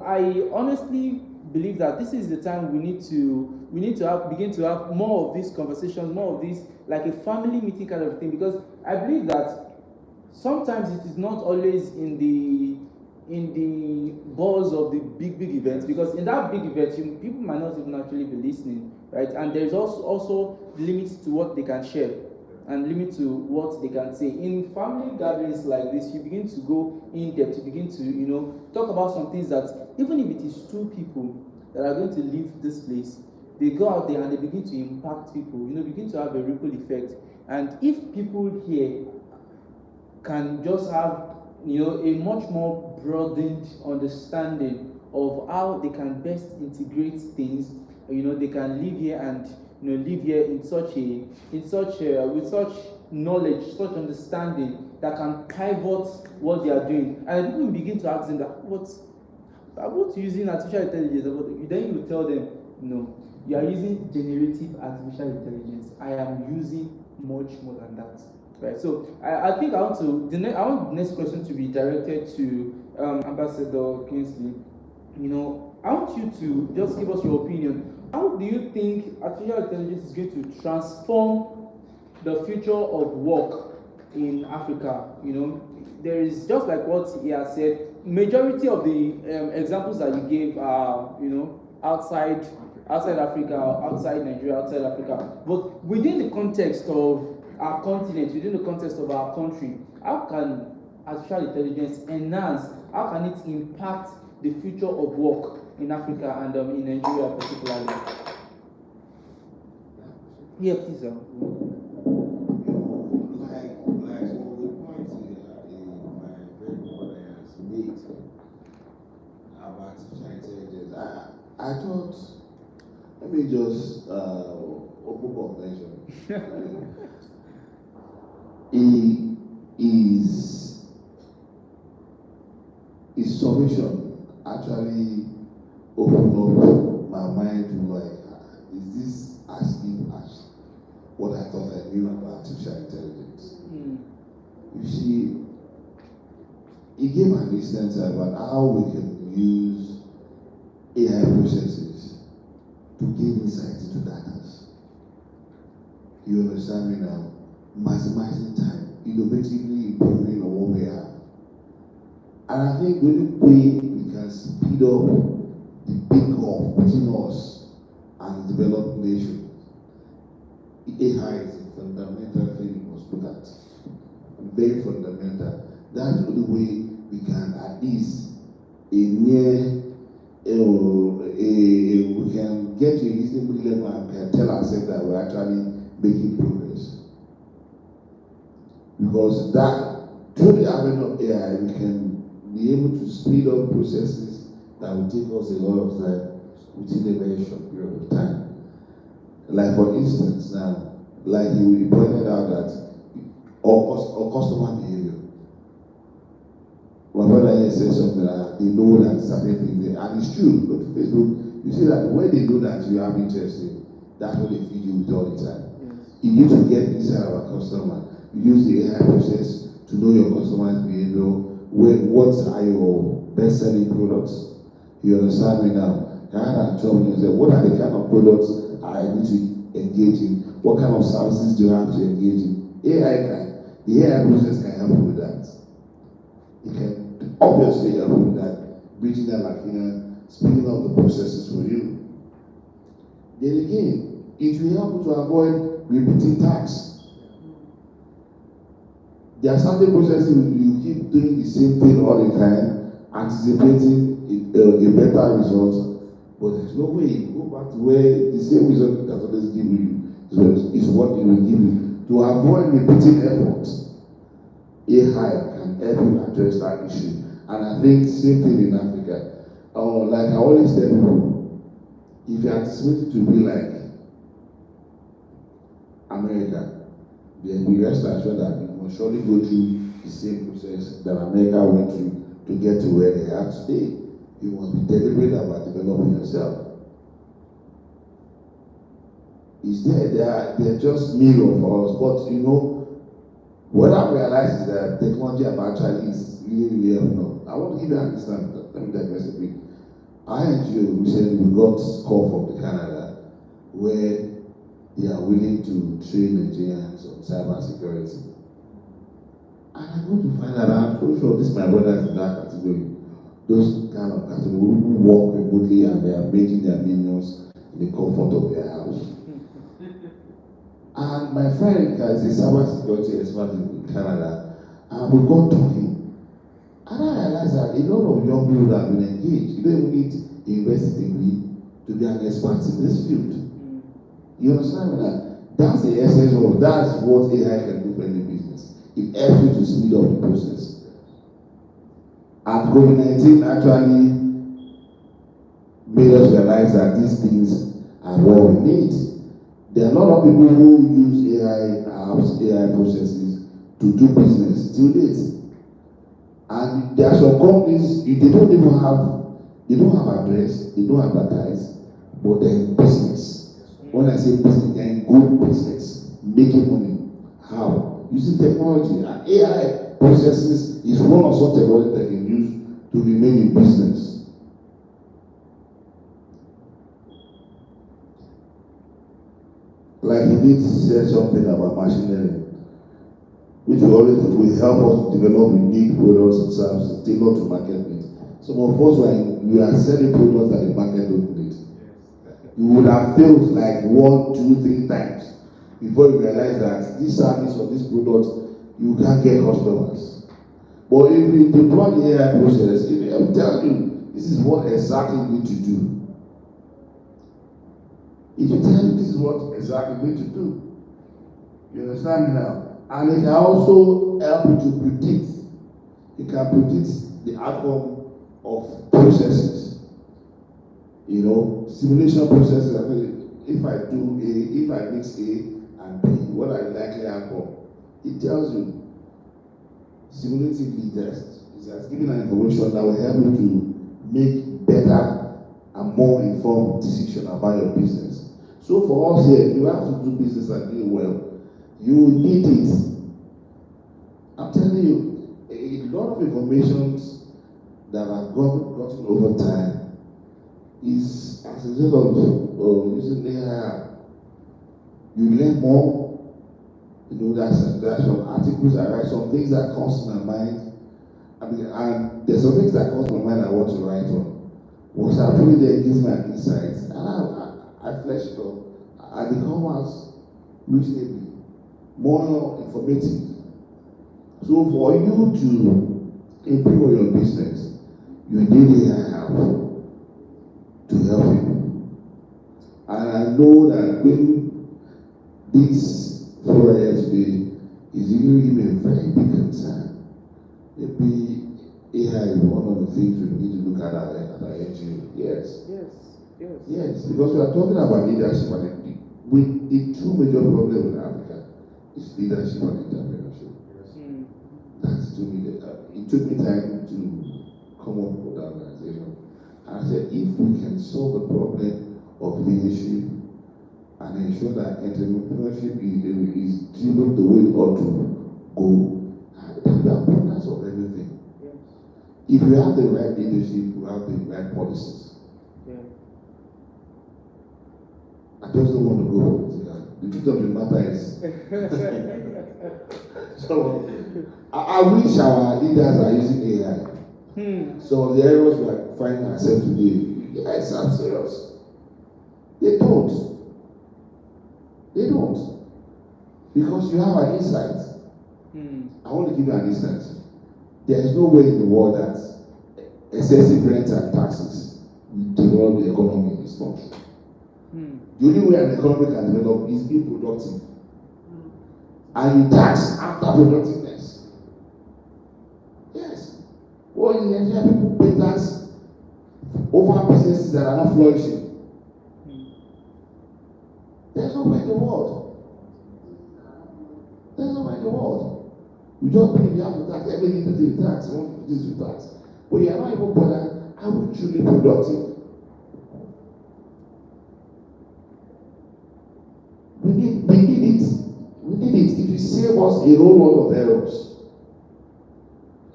I honestly believe that this is the time we need to begin to have more of these conversations, more of this, like a family meeting kind of thing, because I believe that sometimes it is not always in the buzz of the big events, because in that big event people might not even actually be listening, right? And there's also limits to what they can share and limit to what they can say. In family gatherings like this, you begin to go in depth, you begin to talk about some things that, even if it is two people that are going to leave this place, they go out there and they begin to impact people, begin to have a ripple effect. And if people here can just have a much more broadened understanding of how they can best integrate things, they can live here and live here with such knowledge, such understanding that can pivot what they are doing. And people begin to ask them that, about using artificial intelligence, then you tell them, no, you are using generative artificial intelligence. I am using much more than that. Right. So I think I want the next question to be directed to Ambassador Kingsley. I want you to just give us your opinion. How do you think artificial intelligence is going to transform the future of work in Africa? There is, just like what he has said, majority of the examples that you gave are, outside Africa, outside Nigeria, outside Africa. But within the context of our continent, within the context of our country, how can artificial intelligence enhance, how can it impact the future of work in Africa and in Nigeria particularly? Yeah, please. Like some of the points my friend brother has made about artificial intelligence, I thought, let me just open up mention. His submission actually opened up my mind to, like, is this as deep as what I thought I knew about artificial intelligence? You see, he gave an instance about how we can use AI processes to gain insight into data. You understand me now? Maximizing time, innovatively improving on what we have. And I think the only way we can speed up the big gulf between us and the developed nations, AI is a fundamental thing we must look at. Very fundamental. That's the only way we can at least we can get to a reasonable level and can tell ourselves that we're actually making progress. Because that, through the advent of AI, we can be able to speed up processes that will take us a lot of time within a very short period of time. Like, for instance, now, like you pointed out that our customer behavior. My brother here said something that they know that certain things, and it's true. Go to Facebook, you see that when they know that you have interest in, that's what they feed you with all the time. You need to get inside our customer. You use the AI process to know your customers' behavior, what are your best-selling products. You understand me now? And tell me, what are the kind of products I need to engage in? What kind of services do I have to engage in? The AI process can help you with that. It can obviously help you with that, bridging that speeding up the processes for you. Then again, it will help you to avoid repeating tasks. There are certain processes you keep doing the same thing all the time, anticipating a better result, but there's no way you go back to where the same result that's always giving you is what it will give you. To avoid repeating efforts, AI can help you address that issue. And I think same thing in Africa. Like I always tell people, if you anticipate to be like America, then we rest assured that you must surely go through the same process that America went through to get to where they are today. You must be deliberate about developing yourself. It's they're just mirror for us, but what I realize is that technology actually is really helping us. I want to give you an example. Let me digress a bit. INGO recently we got a call from Canada where they are willing to train Nigerians on cyber security. And I'm going to find out, I'm so sure this my brother is in that category. Those kind of category who work remotely and they are making their millions in the comfort of their house. And my friend is a cyber security expert in Canada, and we got talking. And I realized that a lot of young people have been engaged. You don't even need a university degree to be an expert in this field. You understand me now? That's the essence of that's what AI can do for any business. It helps you to speed up the process. And COVID-19 actually made us realize that these things are what we need. There are a lot of people who use AI apps, AI processes to do business till date. And there are some companies, they don't have address, they don't advertise, but they're in business. When I say business, they're in good business, making money. How? Using technology. And AI processes is one of such technology that can use to remain in business. Like he did say something about machine learning, which will help us develop unique products and services tailored to market needs. Some of us, when we are selling products that the market don't need, you would have failed like 1, 2, 3 times before you realize that this service or this product, you can't get customers. But if you deploy the AI process, if I'm telling you, this is what exactly you need to do. It will tell you this is what exactly you need to do. You understand me now? And it can also help you to predict. It can predict the outcome of processes. Simulation processes. If I do A, if I mix A and B, what are the likely outcome? It tells you. Simulatively test. It has given an information that will help you to make better and more informed decisions about your business. So for us here, if you have to do business and do it well, you need it. I'm telling you, a lot of information that I've gotten over time is as a result of using AI. You learn more. There's some articles I write, some things that comes to my mind. And there's some things that comes to my mind I want to write on. Once I put it there, it gives me an insight. And I flesh it up. I become as reasonably more informative. So for you to improve your business, you need AI help to help you. And I know that when this fora here today is really a very big concern. Maybe AI is one of the things we need to look at our NGO. Yes. Yes, because we are talking about leadership and with the two major problems in Africa is leadership and entrepreneurship. That's two major. It took me time to come up with that organization. And I said, if we can solve the problem of leadership and ensure that entrepreneurship is driven the way it ought to go, that If you have the right leadership, you have the right policies. Yeah. I just don't want to go for it. The truth of the matter is, so I wish our leaders are using AI. Some of the errors we are finding ourselves today, yes, I'm serious. They don't. They don't. Because you have an insight. I want to give you an insight. There is no way in the world that excessive rent and taxes will develop the economy in this country. The only way an economy can develop is being productive. And you tax after productiveness. Yes. Well, in Nigeria, people pay tax over businesses that are not flourishing. There's no way in the world. There's no way in the world. You just believe you have to tax everything to the tax, one this to tax. But you are not even bothered. Are we truly productive? We need it. We need it. It will save us a whole lot of errors.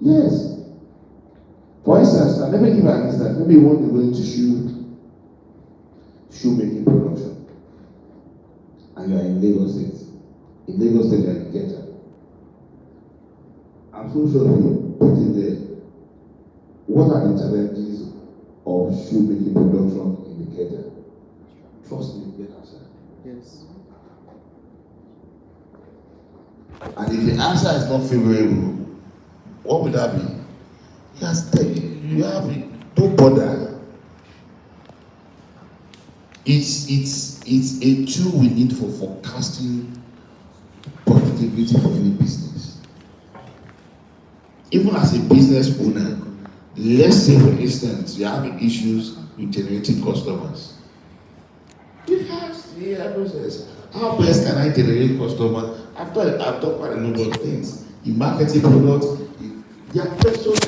Yes. For instance, now let me give you an instance. Maybe you want to go into shoemaking production. And you are in Lagos State. In Lagos State, you are in Ikeja. I'm so sure if you put in there, what are the challenges of shoemaking production in Ikeja? Trust me, you get answer. Yes. And if the answer is not favorable, what would that be? Yes, you have it. Don't bother. It's a tool we need for forecasting profitability for any business. Even as a business owner, let's say for instance you're having issues with generating customers. You ask the process, how best can I generate customers? After I've done quite a number of things, in marketing products, there are questions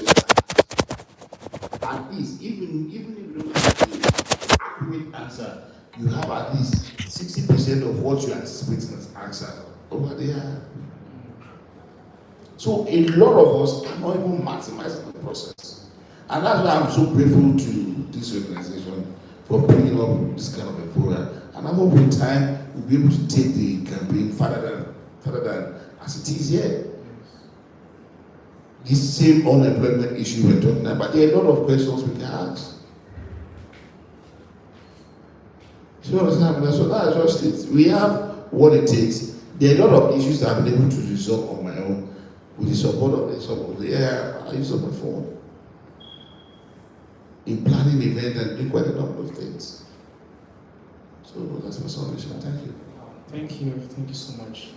at least, even if you don't have an accurate answer, you have at least 60% of what you anticipate as answer over there. So a lot of us are not even maximizing the process. And that's why I'm so grateful to this organization for bringing up this kind of a program. And I'm hoping with time we'll be able to take the campaign further than as it is here. This same unemployment issue we're talking about, there are a lot of questions we can ask. So you understand? So that's just it. We have what it takes. There are a lot of issues that I've been able to resolve on my own with the support of the AI I use on my phone. In planning events and doing quite a number of things. So that's my solution. Thank you. Thank you so much.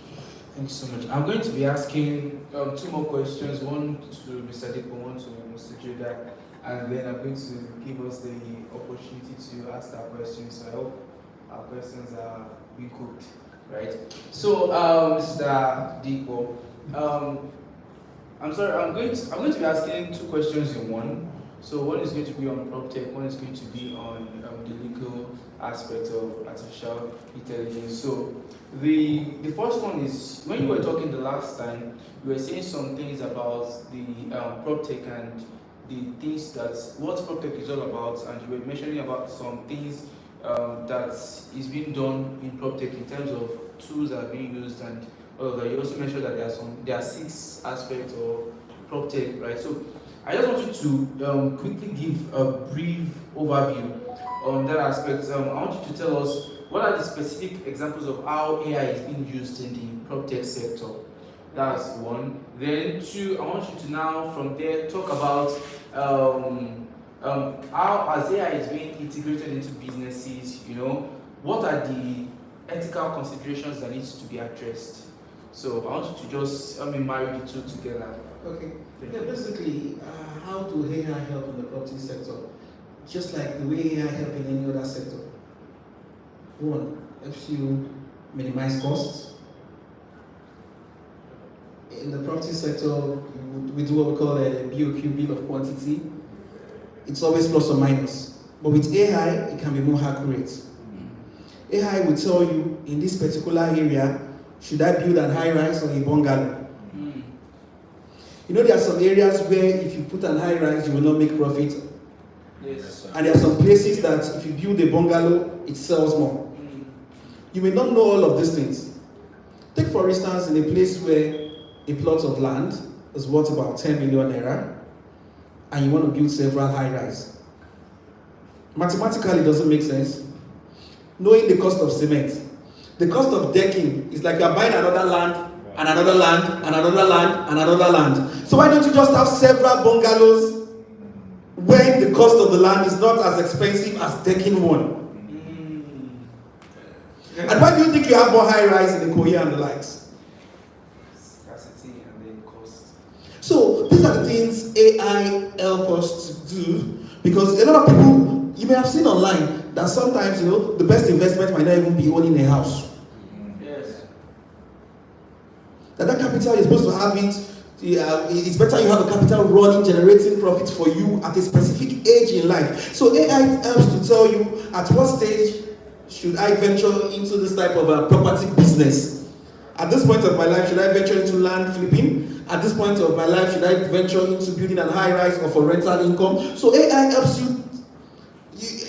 Thank you so much. I'm going to be asking two more questions, one to Mr. Diko, one to Mr. Judah, and then I'm going to give us the opportunity to ask our questions. So I hope our questions are being cooked, right? So, Mr. Diko, I'm going to be asking two questions in one. So one is going to be on PropTech, one is going to be on the legal aspect of artificial intelligence. So the first one is, when you were talking the last time, you were saying some things about the PropTech and the things what PropTech is all about, and you were mentioning about some things that is being done in PropTech in terms of tools that are being used and all of that. You also mentioned that there are 6 aspects of PropTech, right? So I just want you to quickly give a brief overview on that aspect. I want you to tell us what are the specific examples of how AI is being used in the PropTech sector. That's one. Then 2, I want you to now from there talk about how as AI is being integrated into businesses, what are the ethical considerations that needs to be addressed. So I want you to just marry the two together. Okay. Yeah, basically, how do AI help in the property sector? Just like the way AI help in any other sector. One, helps you minimize costs. In the property sector, we do what we call a BOQ, bill of quantity. It's always plus or minus. But with AI, it can be more accurate. AI will tell you, in this particular area, should I build a high rise or a bungalow? You know, there are some areas where if you put an high rise, you will not make profit. Yes. And there are some places that if you build a bungalow, it sells more. You may not know all of these things. Take for instance, in a place where a plot of land is worth about 10 million naira, and you want to build several high rise. Mathematically, it doesn't make sense. Knowing the cost of cement, the cost of decking is like you are buying another land, and another land, and another land, and another land. So why don't you just have several bungalows when the cost of the land is not as expensive as decking one? And why do you think you have more high rise in the Korea and the likes? Scarcity and then cost. So these are the things AI help us to do, because a lot of people, you may have seen online that sometimes, you know, the best investment might not even be owning a house. Yes. That capital you're supposed to have it. It's better you have a capital running, generating profits for you at a specific age in life. So AI helps to tell you at what stage should I venture into this type of a property business. At this point of my life, should I venture into land flipping? At this point of my life, should I venture into building a high rise or for rental income? So AI helps you.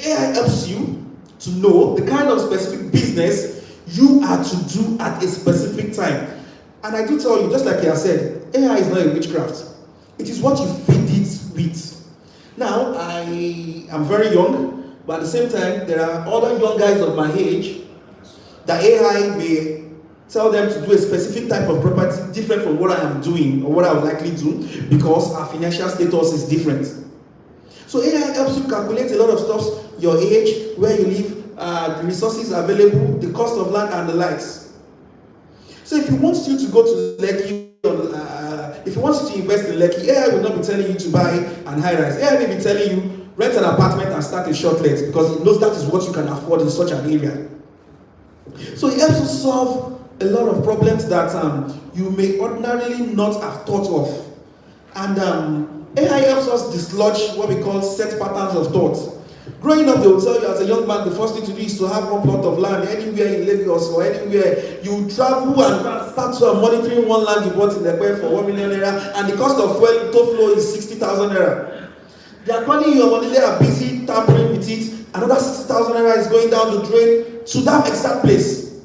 AI helps you to know the kind of specific business you are to do at a specific time. And I do tell you, just like I said, AI is not a witchcraft. It is what you feed it with. Now, I am very young, but at the same time, there are other young guys of my age that AI may tell them to do a specific type of property different from what I am doing or what I would likely do, because our financial status is different. So AI helps you calculate a lot of stuff, your age, where you live, the resources available, the cost of land and the likes. So if it wants you to go to Lekki, if it wants you to invest in Lekki, AI will not be telling you to buy an high rise. AI may be telling you, rent an apartment and start a shortlet, because it knows that is what you can afford in such an area. So it helps you solve a lot of problems that you may ordinarily not have thought of. And AI helps us dislodge what we call set patterns of thought. Growing up, they will tell you as a young man, the first thing to do is to have one plot of land anywhere in Lagos or anywhere. You travel and start monitoring one land you bought in the Ekpe for 1 million naira, and the cost of fuel to flow is 60,000 naira. They are calling you on they are busy tampering with it. Another 60,000 naira is going down the drain to that exact place.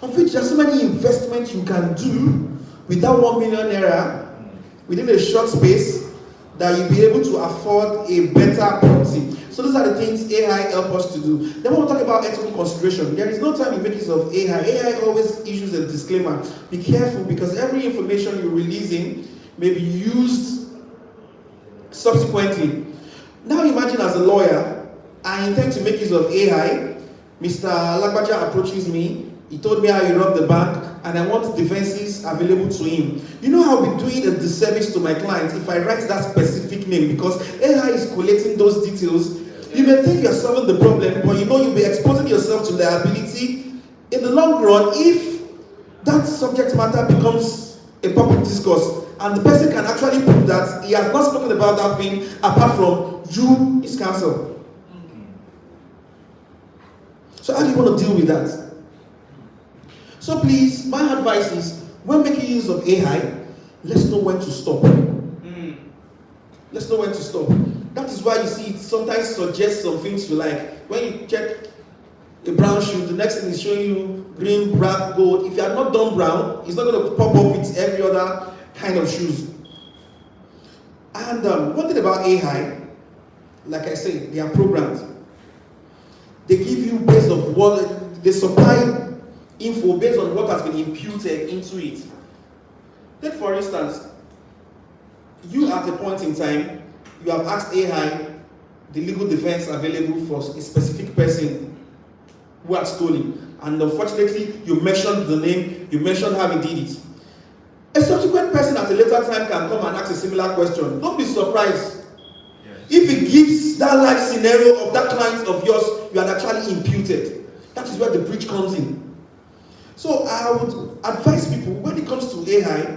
Of which there are so many investments you can do with that 1 million naira within a short space, that you'll be able to afford a better property. So those are the things AI help us to do. Then when we talk about ethical consideration, there is no time you make use of AI. AI always issues a disclaimer. Be careful, because every information you're releasing may be used subsequently. Now imagine as a lawyer, I intend to make use of AI. Mr. Lagbaja approaches me. He told me how he robbed the bank, and I want defenses available to him. You know, I'll be doing a disservice to my clients if I write that specific name, because AI is collating those details. You may think you're solving the problem, but you know you'll be exposing yourself to liability in the long run if that subject matter becomes a public discourse, and the person can actually prove that he has not spoken about that thing apart from you, his counsel. So how do you want to deal with that? So please, my advice is, when making use of AI, let's know when to stop. Let's know when to stop. That is why you see it sometimes suggests some things you like. When you check a brown shoe, the next thing is showing you green, black, gold. If you have not done brown, it's not going to pop up with every other kind of shoes. And one thing about AI, like I said, they are programmed. They give you based on what they supply info based on what has been imputed into it. Take for instance, you at a point in time, you have asked AI the legal defense available for a specific person who had stolen, and unfortunately you mentioned the name, you mentioned how he did it. A subsequent person at a later time can come and ask a similar question. Don't be surprised if it gives that life scenario of that client of yours you had actually imputed. That is where the breach comes in. So I would advise people, when it comes to AI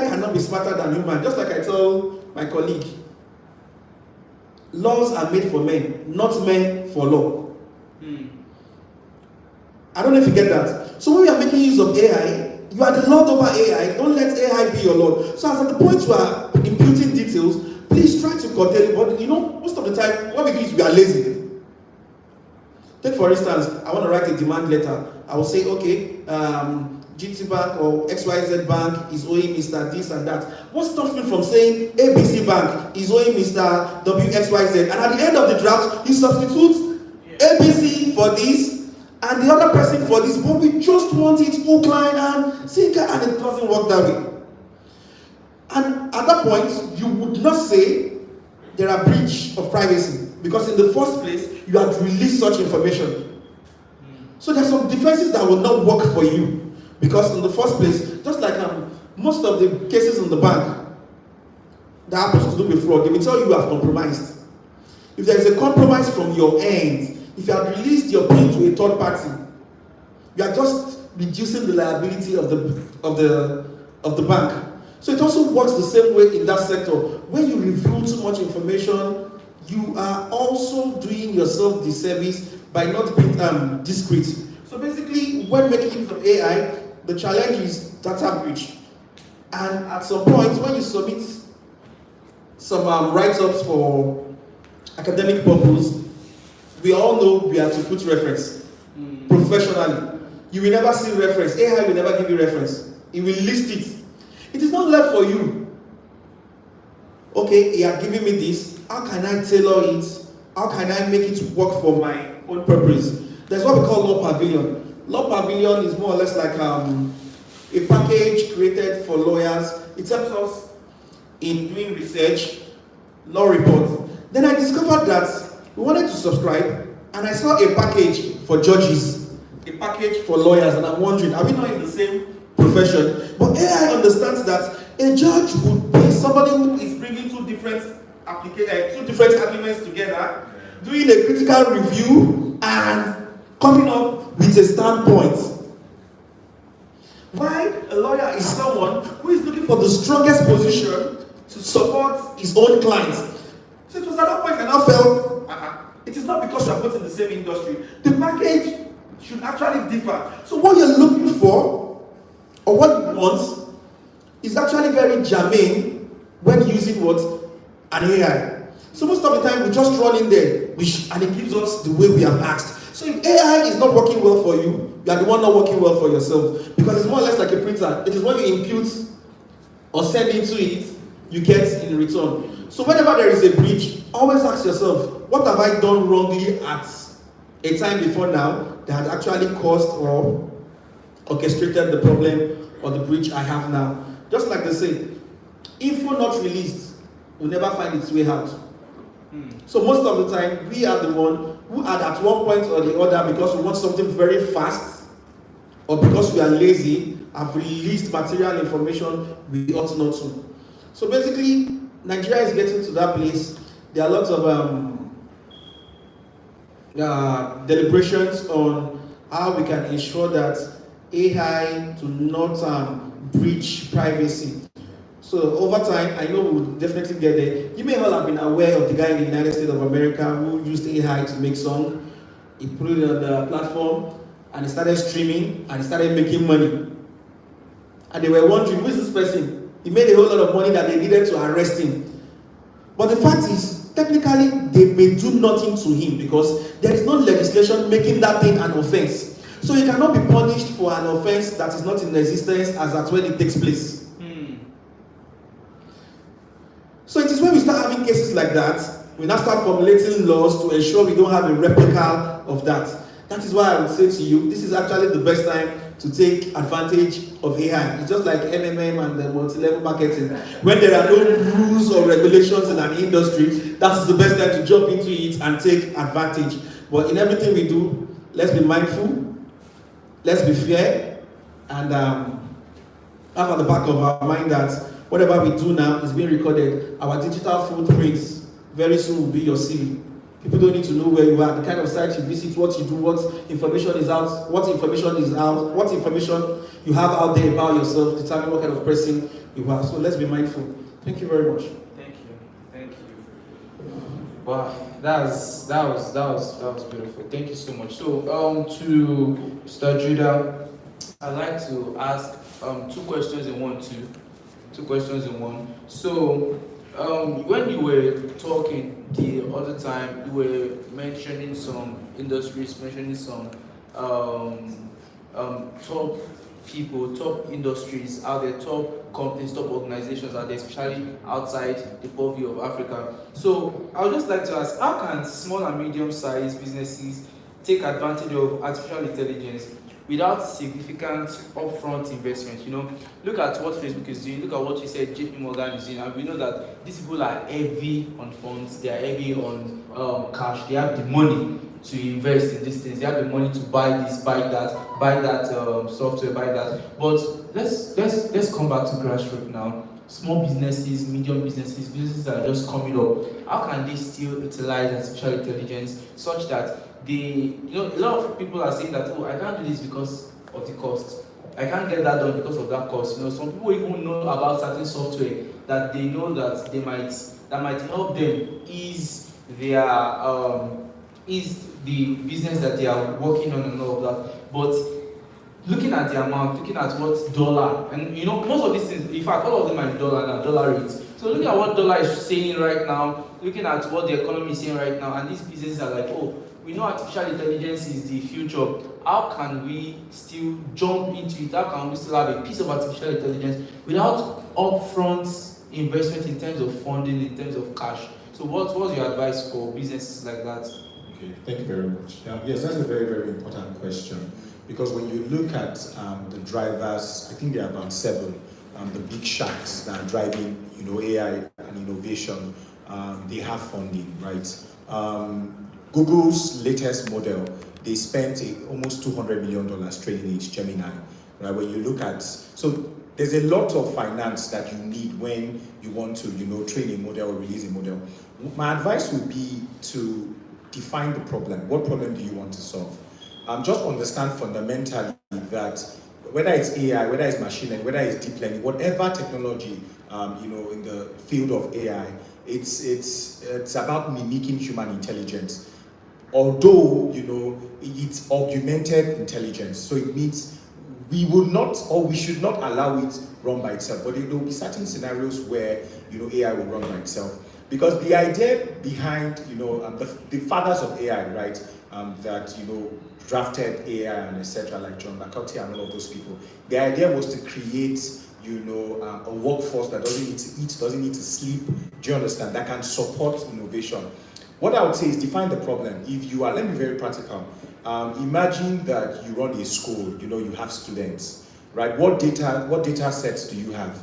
cannot be smarter than human. Just like I told my colleague, laws are made for men, not men for law. I don't know if you get that. So when we are making use of AI, You are the Lord over AI. Don't let AI be your Lord. So as at the point you are imputing details, please try to curtail it. But most of the time, what we do is we are lazy. Take for instance, I want to write a demand letter. I will say, okay, GT Bank or XYZ Bank is owing Mr. this and that. What stops me from saying ABC Bank is owing Mr. WXYZ? And at the end of the draft, you substitute ABC for this and the other person for this, but we just want it hook, line, and sinker, and it doesn't work that way. And at that point, you would not say there are breach of privacy, because in the first place, you had released such information. So there's some defenses that will not work for you, because in the first place, just like most of the cases in the bank that happens to do with fraud, they will tell you have compromised. If there is a compromise from your end, if you have released your PIN to a third party, you are just reducing the liability of the bank. So it also works the same way in that sector. When you reveal too much information, you are also doing yourself disservice by not being discreet. So basically, when making use of AI, the challenge is data breach. And at some point, when you submit some write-ups for academic purpose, we all know we have to put reference professionally. You will never see reference. AI will never give you reference. It will list it. It is not left for you. Okay, he has given me this. How can I tailor it? How can I make it work for my own purpose? There's what we call Law Pavilion. Law Pavilion is more or less like a package created for lawyers. It helps us in doing research, law reports. Then I discovered that we wanted to subscribe, and I saw a package for judges, a package for lawyers, and I'm wondering, are we not in the same profession? But AI understands that a judge would be somebody who is bringing two different arguments together, doing a critical review, and coming up with a standpoint. Why a lawyer is someone who is looking for the strongest position to support his own clients. So it was at that point I now felt, it is not because you are both in the same industry. The package should actually differ. So what you're looking for, or what you want, is actually very germane when using what? An AI. So most of the time we just run in there, and it gives us the way we have asked. So if AI is not working well for you, you are the one not working well for yourself. Because it's more or less like a printer. It is when you impute or send into it, you get in return. So whenever there is a breach, always ask yourself, what have I done wrongly at a time before now that had actually caused or orchestrated the problem or the breach I have now? Just like they say, info not released will never find its way out. So most of the time, we are the one who are at one point or the other, because we want something very fast, or because we are lazy, have released material information we ought not to. So basically, Nigeria is getting to that place. There are lots of deliberations on how we can ensure that AI do not breach privacy. So over time, I know we'll definitely get there. You may all have been aware of the guy in the United States of America who used AI to make songs. He put it on the platform, and he started streaming, and he started making money. And they were wondering, who is this person? He made a whole lot of money that they needed to arrest him. But the fact is, technically, they may do nothing to him, because there is no legislation making that thing an offense. So he cannot be punished for an offense that is not in existence as at when it takes place. So it is when we start having cases like that, we now start formulating laws to ensure we don't have a replica of that. That is why I would say to you, this is actually the best time to take advantage of AI. It's just like MMM and the multi-level marketing. When there are no rules or regulations in an industry, that is the best time to jump into it and take advantage. But in everything we do, let's be mindful, let's be fair, and have at the back of our mind that whatever we do now is being recorded. Our digital footprints very soon will be your CV. People don't need to know where you are, the kind of site you visit, what you do, what information is out, what information you have out there about yourself, determine what kind of person you are. So let's be mindful. Thank you very much. Thank you. Wow, that was beautiful. Thank you so much. So to Mr. Judah, I'd like to ask two questions in one too. Two questions in one. So, when you were talking the other time, you were mentioning some industries, mentioning some top people, top industries out there, top companies, top organizations out there, especially outside the purview of Africa. So, I would just like to ask, how can small and medium-sized businesses take advantage of artificial intelligence without significant upfront investment? You know, look at what Facebook is doing, look at what you said JP Morgan is doing, and we know that these people are heavy on funds, they are heavy on cash, they have the money to invest in these things, they have the money to buy this, buy that software, buy that. But let's come back to grassroots now. Small businesses, medium businesses, businesses that are just coming up, how can they still utilize artificial intelligence such that they, you know, a lot of people are saying that, oh, I can't do this because of the cost, I can't get that done because of that cost. You know, some people even know about certain software that they know that might help them ease their ease the business that they are working on and all of that. But looking at the amount, looking at what dollar, and you know, most of these things, in fact, all of them are in dollar now, dollar rates. So looking at what dollar is saying right now, looking at what the economy is saying right now, and these businesses are like, oh, we know artificial intelligence is the future. How can we still jump into it? How can we still have a piece of artificial intelligence without upfront investment in terms of funding, in terms of cash? So what's your advice for businesses like that? Okay, thank you very much. Yes, that's a very, very important question, because when you look at the drivers, I think there are about 7, the big sharks that are driving, you know, AI and innovation. They have funding, right? Google's latest model, they spent almost $200 million training its Gemini, right? When you look at, so there's a lot of finance that you need when you want to, you know, train a model or release a model. My advice would be to define the problem. What problem do you want to solve? Just understand fundamentally that whether it's AI, whether it's machine learning, whether it's deep learning, whatever technology, you know, in the field of AI, it's about mimicking human intelligence. Although, you know, it's augmented intelligence, so it means we will not, or we should not allow it run by itself. But there will be certain scenarios where, you know, AI will run by itself. Because the idea behind, you know, the fathers of AI, right, that, you know, drafted AI and etc., like John McCarthy and all of those people, the idea was to create, you know, a workforce that doesn't need to eat, doesn't need to sleep, do you understand, that can support innovation. What I would say is define the problem. If you are, let me be very practical. Imagine that you run a school, you know, you have students, right? What data sets do you have?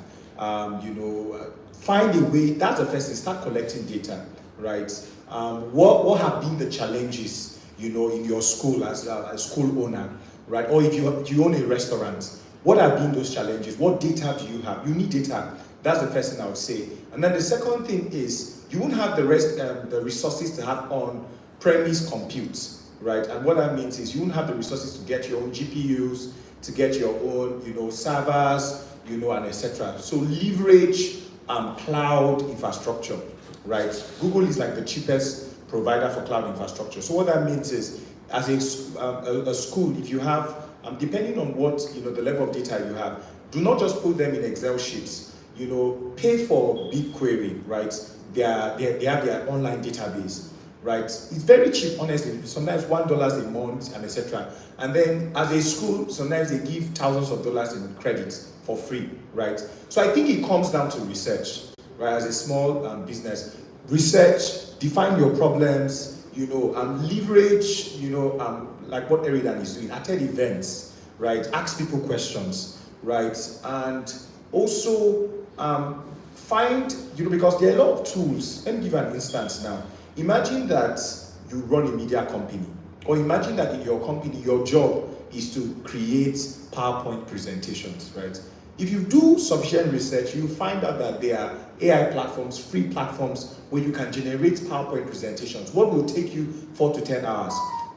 You know, find a way, that's the first thing, start collecting data, right? What have been the challenges, you know, in your school as a school owner, right? Or if you own a restaurant, what have been those challenges? What data do you have? You need data. That's the first thing I would say. And then the second thing is, you won't have the resources to have on-premise compute, right? And what that means is you won't have the resources to get your own GPUs, to get your own, you know, servers, you know, and etc. So leverage cloud infrastructure, right? Google is like the cheapest provider for cloud infrastructure. So what that means is, as a school, if you have, depending on what, you know, the level of data you have, do not just put them in Excel sheets. You know, pay for BigQuery, right? They have their online database, right? It's very cheap, honestly. Sometimes $1 a month and etc. And then as a school, sometimes they give thousands of dollars in credit for free, right? So I think it comes down to research, right? As a small business, research, define your problems, you know, leverage, you know, like what Eridan is doing, attend events, right? Ask people questions, right? And also find, you know, because there are a lot of tools. Let me give you an instance now. Imagine that you run a media company, or imagine that in your company, your job is to create PowerPoint presentations, right? If you do sufficient research, you find out that there are AI platforms, free platforms, where you can generate PowerPoint presentations. What will take you 4 to 10 hours,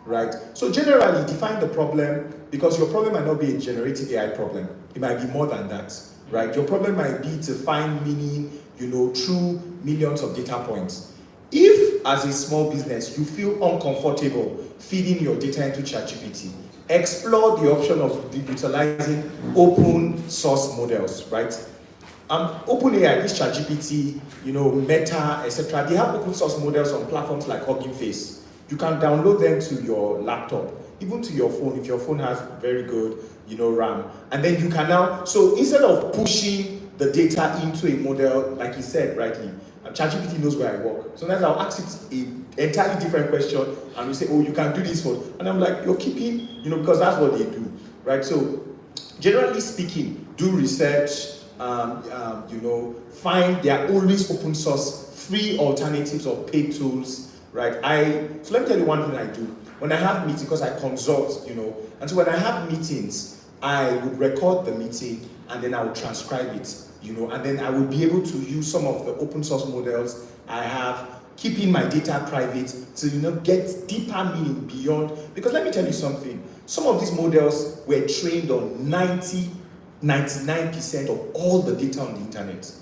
right? So generally, define the problem, because your problem might not be a generative AI problem. It might be more than that, right? Your problem might be to find meaning, you know, through millions of data points. If, as a small business, you feel uncomfortable feeding your data into ChatGPT, explore the option of utilizing open source models, right? OpenAI, this ChatGPT, Meta, etc. They have open source models on platforms like Hugging Face. You can download them to your laptop, even to your phone, if your phone has very good, RAM. And then you can now, so instead of pushing the data into a model, like you said rightly, ChatGPT knows where I work. Sometimes I'll ask it an entirely different question, and we say, oh, you can do this for, and I'm like, you're keeping, because that's what they do, right? So generally speaking, do research, find there are always open source, free alternatives or paid tools, right? So let me tell you one thing I do. When I have meetings, because I consult, and so when I have meetings, I would record the meeting and then I would transcribe it, and then I would be able to use some of the open source models I have, keeping my data private to, get deeper meaning beyond, because let me tell you something, some of these models were trained on 99% of all the data on the internet.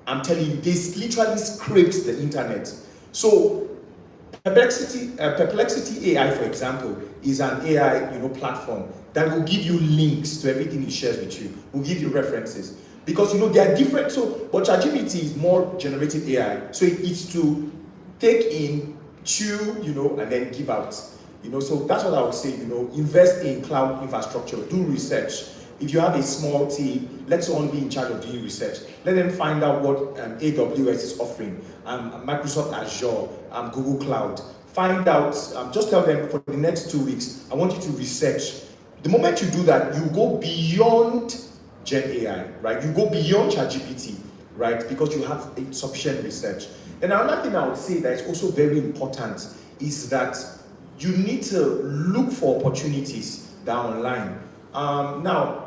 I'm telling you, they literally scraped the internet. So Perplexity AI, for example, is an AI platform that will give you links to everything it shares with you, will give you references. Because they are different, but ChatGPT is more generative AI. So it's to take in, chew, and then give out. So that's what I would say, invest in cloud infrastructure, do research. If you have a small team, let someone be in charge of doing research. Let them find out what AWS is offering, Microsoft Azure, Google Cloud. Find out, just tell them for the next 2 weeks, I want you to research. The moment you do that, you go beyond Gen AI, right? You go beyond ChatGPT, right? Because you have sufficient research. And another thing I would say that is also very important is that you need to look for opportunities that are online. Now,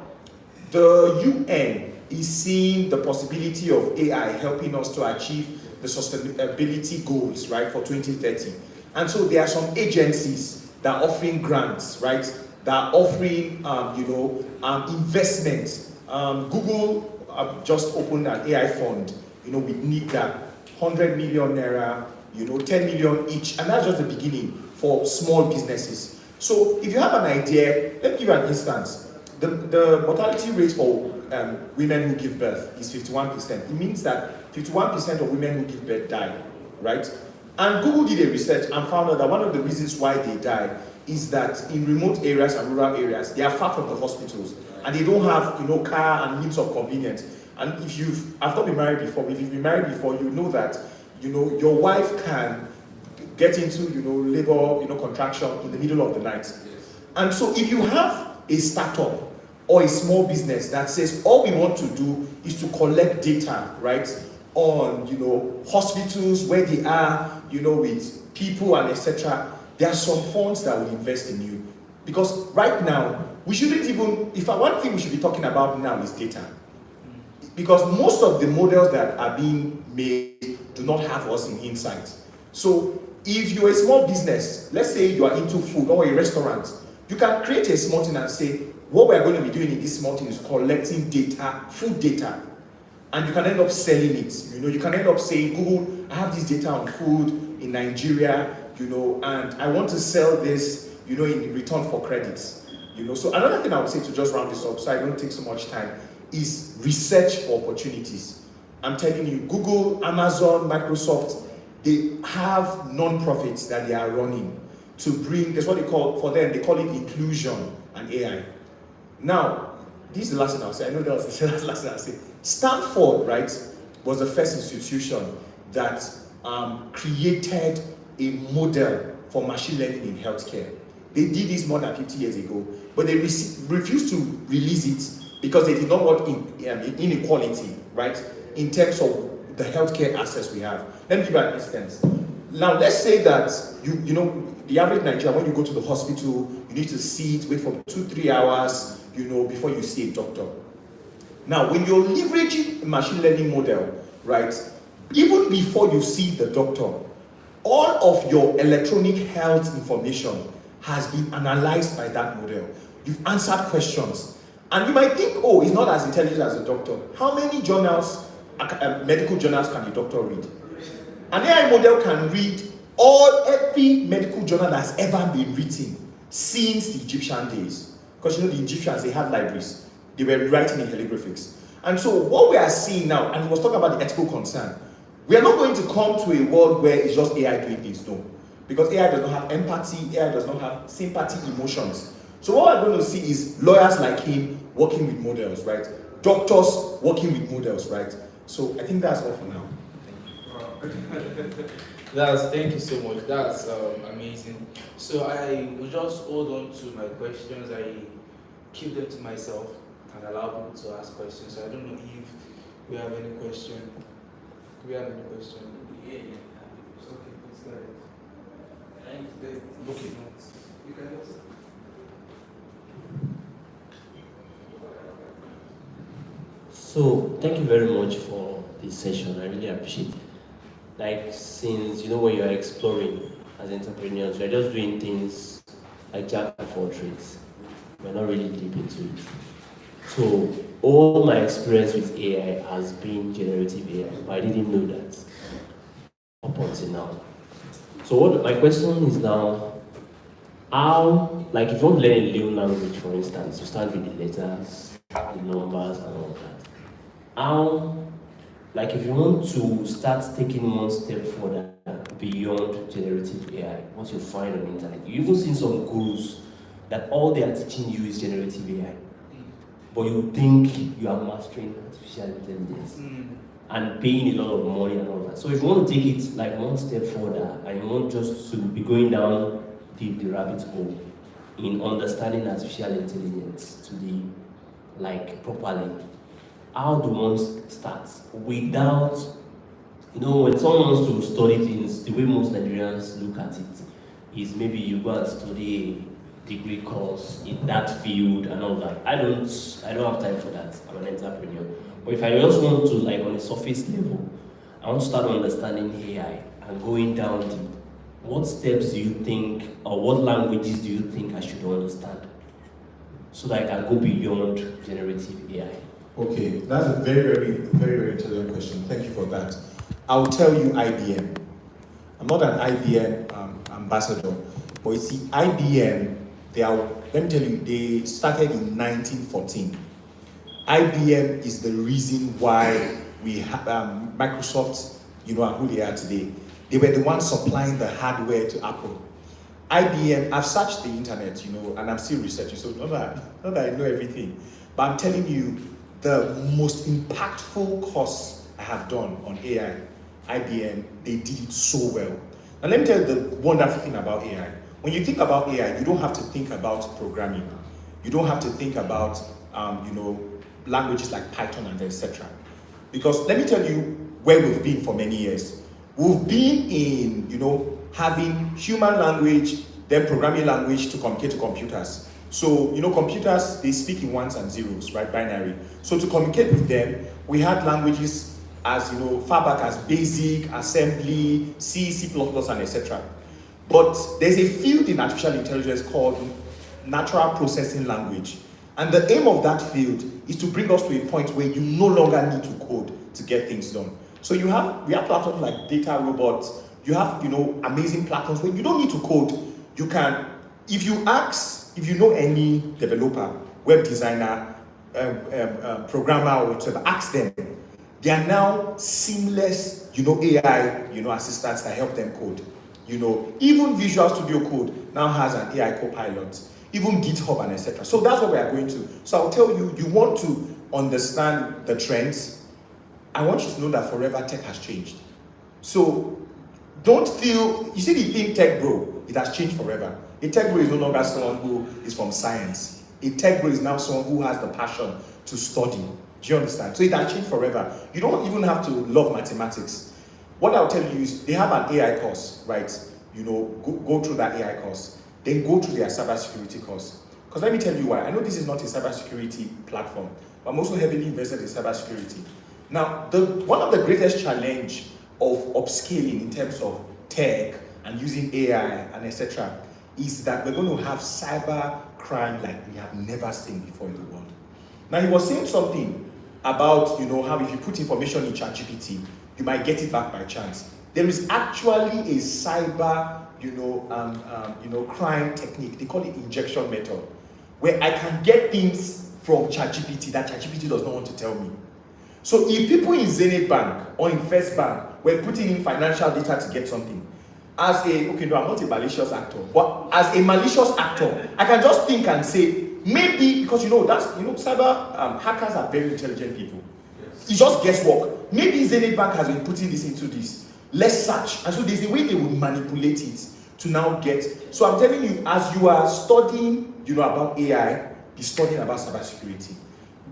the UN is seeing the possibility of AI helping us to achieve the sustainability goals, right, for 2030. And so there are some agencies that are offering grants, right, that are offering, investment. Google just opened an AI fund, with NICA, 100 million naira, 10 million each, and that's just the beginning for small businesses. So if you have an idea, let me give you an instance. The mortality rate for women who give birth is 51%. It means that 51% of women who give birth die, right? And Google did a research and found out that one of the reasons why they die is that in remote areas and rural areas, they are far from the hospitals and they don't have, car and means of convenience. And I've not been married before, but if you've been married before, you know that, your wife can get into, labor, contraction in the middle of the night. And so if you have a startup or a small business that says all we want to do is to collect data, right, on hospitals, where they are, with people and etc., there are some funds that will invest in you. Because right now, we shouldn't even, one thing we should be talking about now is data. Because most of the models that are being made do not have us in insight. So if you're a small business, let's say you are into food or a restaurant, you can create a small thing and say, what we're going to be doing in this small thing is collecting data, food data, and you can end up selling it. You can end up saying, Google, I have this data on food in Nigeria, and I want to sell this, in return for credits. So another thing I would say to just round this up, so I don't take so much time, is research for opportunities. I'm telling you, Google, Amazon, Microsoft, they have non-profits that they are running to bring, that's what they call, for them, they call it inclusion and AI. Now, this is the last thing I'll say. I know that was the last thing I'll say. Stanford, right, was the first institution that created a model for machine learning in healthcare. They did this more than 50 years ago, but they refused to release it because they did not want inequality, right, in terms of the healthcare access we have. Let me give you an instance. Now, let's say that the average Nigerian, when you go to the hospital, you need to sit, wait for 2-3 hours, before you see a doctor. Now, when you're leveraging a machine learning model, right, even before you see the doctor, all of your electronic health information has been analyzed by that model. You've answered questions. And you might think, oh, it's not as intelligent as a doctor. How many journals, medical journals, can a doctor read? An AI model can read every medical journal that's ever been written since the Egyptian days. Because the Egyptians, they had libraries. They were writing in hieroglyphics. And so what we are seeing now, and he was talking about the ethical concern, we are not going to come to a world where it's just AI doing things, no. Because AI does not have empathy, AI does not have sympathy, emotions. So what we're going to see is lawyers like him working with models, right? Doctors working with models, right? So I think that's all for now. Thank you so much. That's amazing. So I will just hold on to my questions. I keep them to myself and allow people to ask questions. So I don't know if we have any question. Do we have any question? Yeah. Okay, let's go ahead. Okay. You can just. So thank you very much for this session. I really appreciate it. Like, since when you're exploring as entrepreneurs, you're just doing things like jack of all trades. We're not really deep into it. So all my experience with AI has been generative AI, but I didn't know that up until now. So what my question is now, how, like, if you want to learn a new language, for instance, you start with the letters, the numbers, and all that. How, like, if you want to start taking one step further beyond generative AI, what you find on the internet, you even see some gurus that all they are teaching you is generative AI, but you think you are mastering artificial intelligence and paying a lot of money and all that. So if you want to take it like one step further and you want just to be going down the rabbit hole in understanding artificial intelligence to the properly, how do one start without, when someone wants to study things, the way most Nigerians look at it is maybe you go and study a degree course in that field and all that. I don't have time for that. I'm an entrepreneur. But if I also want to, like, on a surface level, I want to start understanding AI and going down deep, what steps do you think, or what languages do you think I should understand so that I can go beyond generative AI? Okay, that's a very, very, very, very intelligent question. Thank you for that. I'll tell you IBM. I'm not an IBM ambassador, but you see, IBM, let me tell you, they started in 1914. IBM is the reason why we have Microsoft, are who they are today. They were the ones supplying the hardware to Apple. IBM, I've searched the internet, and I'm still researching, so not that I know everything, but I'm telling you, the most impactful course I have done on AI, IBM, they did it so well. Now let me tell you the wonderful thing about AI. When you think about AI, you don't have to think about programming. You don't have to think about, languages like Python and etc. Because let me tell you where we've been for many years. We've been in, having human language, then programming language to communicate to computers. So, computers, they speak in ones and zeros, right, binary. So to communicate with them, we had languages as, far back as BASIC, assembly, C, C++, and etc. But there's a field in artificial intelligence called natural processing language. And the aim of that field is to bring us to a point where you no longer need to code to get things done. So we have platforms like Data Robots, you have, amazing platforms where you don't need to code. You can, if you know any developer, web designer, programmer, or whatever, ask them. They are now seamless, AI, assistants that help them code. Even Visual Studio Code now has an AI copilot, even GitHub and etc. So that's what we are going to. So I'll tell you, you want to understand the trends. I want you to know that forever tech has changed. So don't feel, you see the thing tech bro, it has changed forever. A tech bro is no longer someone who is from science. A tech bro is now someone who has the passion to study. Do you understand? So it has changed forever. You don't even have to love mathematics. What I'll tell you is they have an AI course, right? Go through that AI course. Then go through their cybersecurity course. Because let me tell you why. I know this is not a cybersecurity platform, but I'm also heavily invested in cybersecurity. Now, one of the greatest challenge of upscaling in terms of tech and using AI and etc. is that we're going to have cyber crime like we have never seen before in the world. Now, he was saying something about, how if you put information in ChatGPT, you might get it back by chance. There is actually a cyber, crime technique. They call it injection method. where I can get things from ChatGPT that ChatGPT does not want to tell me. So if people in Zenith Bank or in First Bank were putting in financial data to get something, as a, okay, no, I'm not a malicious actor, but as a malicious actor, I can just think and say, maybe, because cyber hackers are very intelligent people. Yes. It's just guesswork. Maybe Zenith Bank has been putting this into this. Let's search. And so there's a way they would manipulate it to now get. So I'm telling you, as you are studying, about AI, be studying about cybersecurity.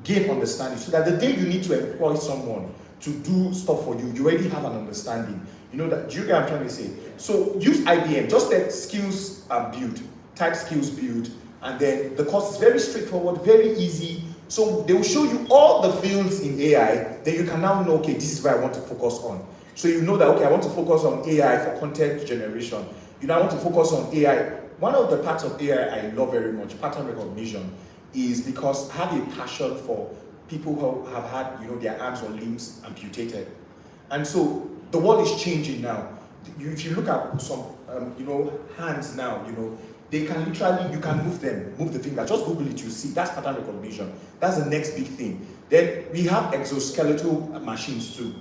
Gain understanding so that the day you need to employ someone to do stuff for you, you already have an understanding. Do you get what I'm trying to say? So use IBM, just let skills build, type skills build, and then the course is very straightforward, very easy. So they will show you all the fields in AI, then you can now know, okay, this is where I want to focus on. So you know that, okay, I want to focus on AI for content generation. I want to focus on AI. One of the parts of AI I love very much, pattern recognition, is because I have a passion for people who have had, their arms or limbs amputated. And so the world is changing now. If you look at some, hands now, they can literally, you can move them, move the finger. Just Google it, you see. That's pattern recognition. That's the next big thing. Then we have exoskeletal machines too,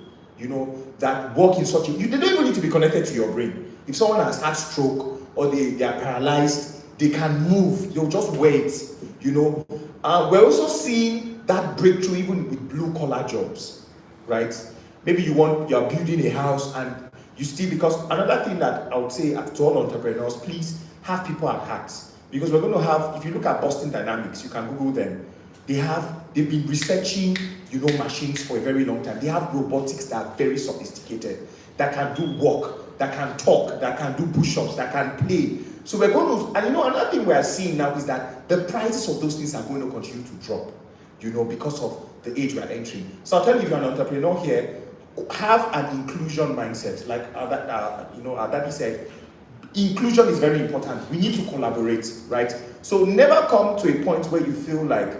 that work in such a, they don't even need to be connected to your brain. If someone has had stroke or they are paralyzed, they can move. They'll just wait, We're also seeing that breakthrough even with blue-collar jobs, right? Maybe you're building a house and you still, because another thing that I would say to all entrepreneurs, please have people at heart. Because we're going to have, if you look at Boston Dynamics, you can Google them. They've been researching, machines for a very long time. They have robotics that are very sophisticated, that can do work, that can talk, that can do push-ups, that can play. So we're going to, and another thing we are seeing now is that the prices of those things are going to continue to drop, because of the age we are entering. So I'll tell you, if you're an entrepreneur here, have an inclusion mindset. Like our daddy said, inclusion is very important. We need to collaborate, right? So never come to a point where you feel like,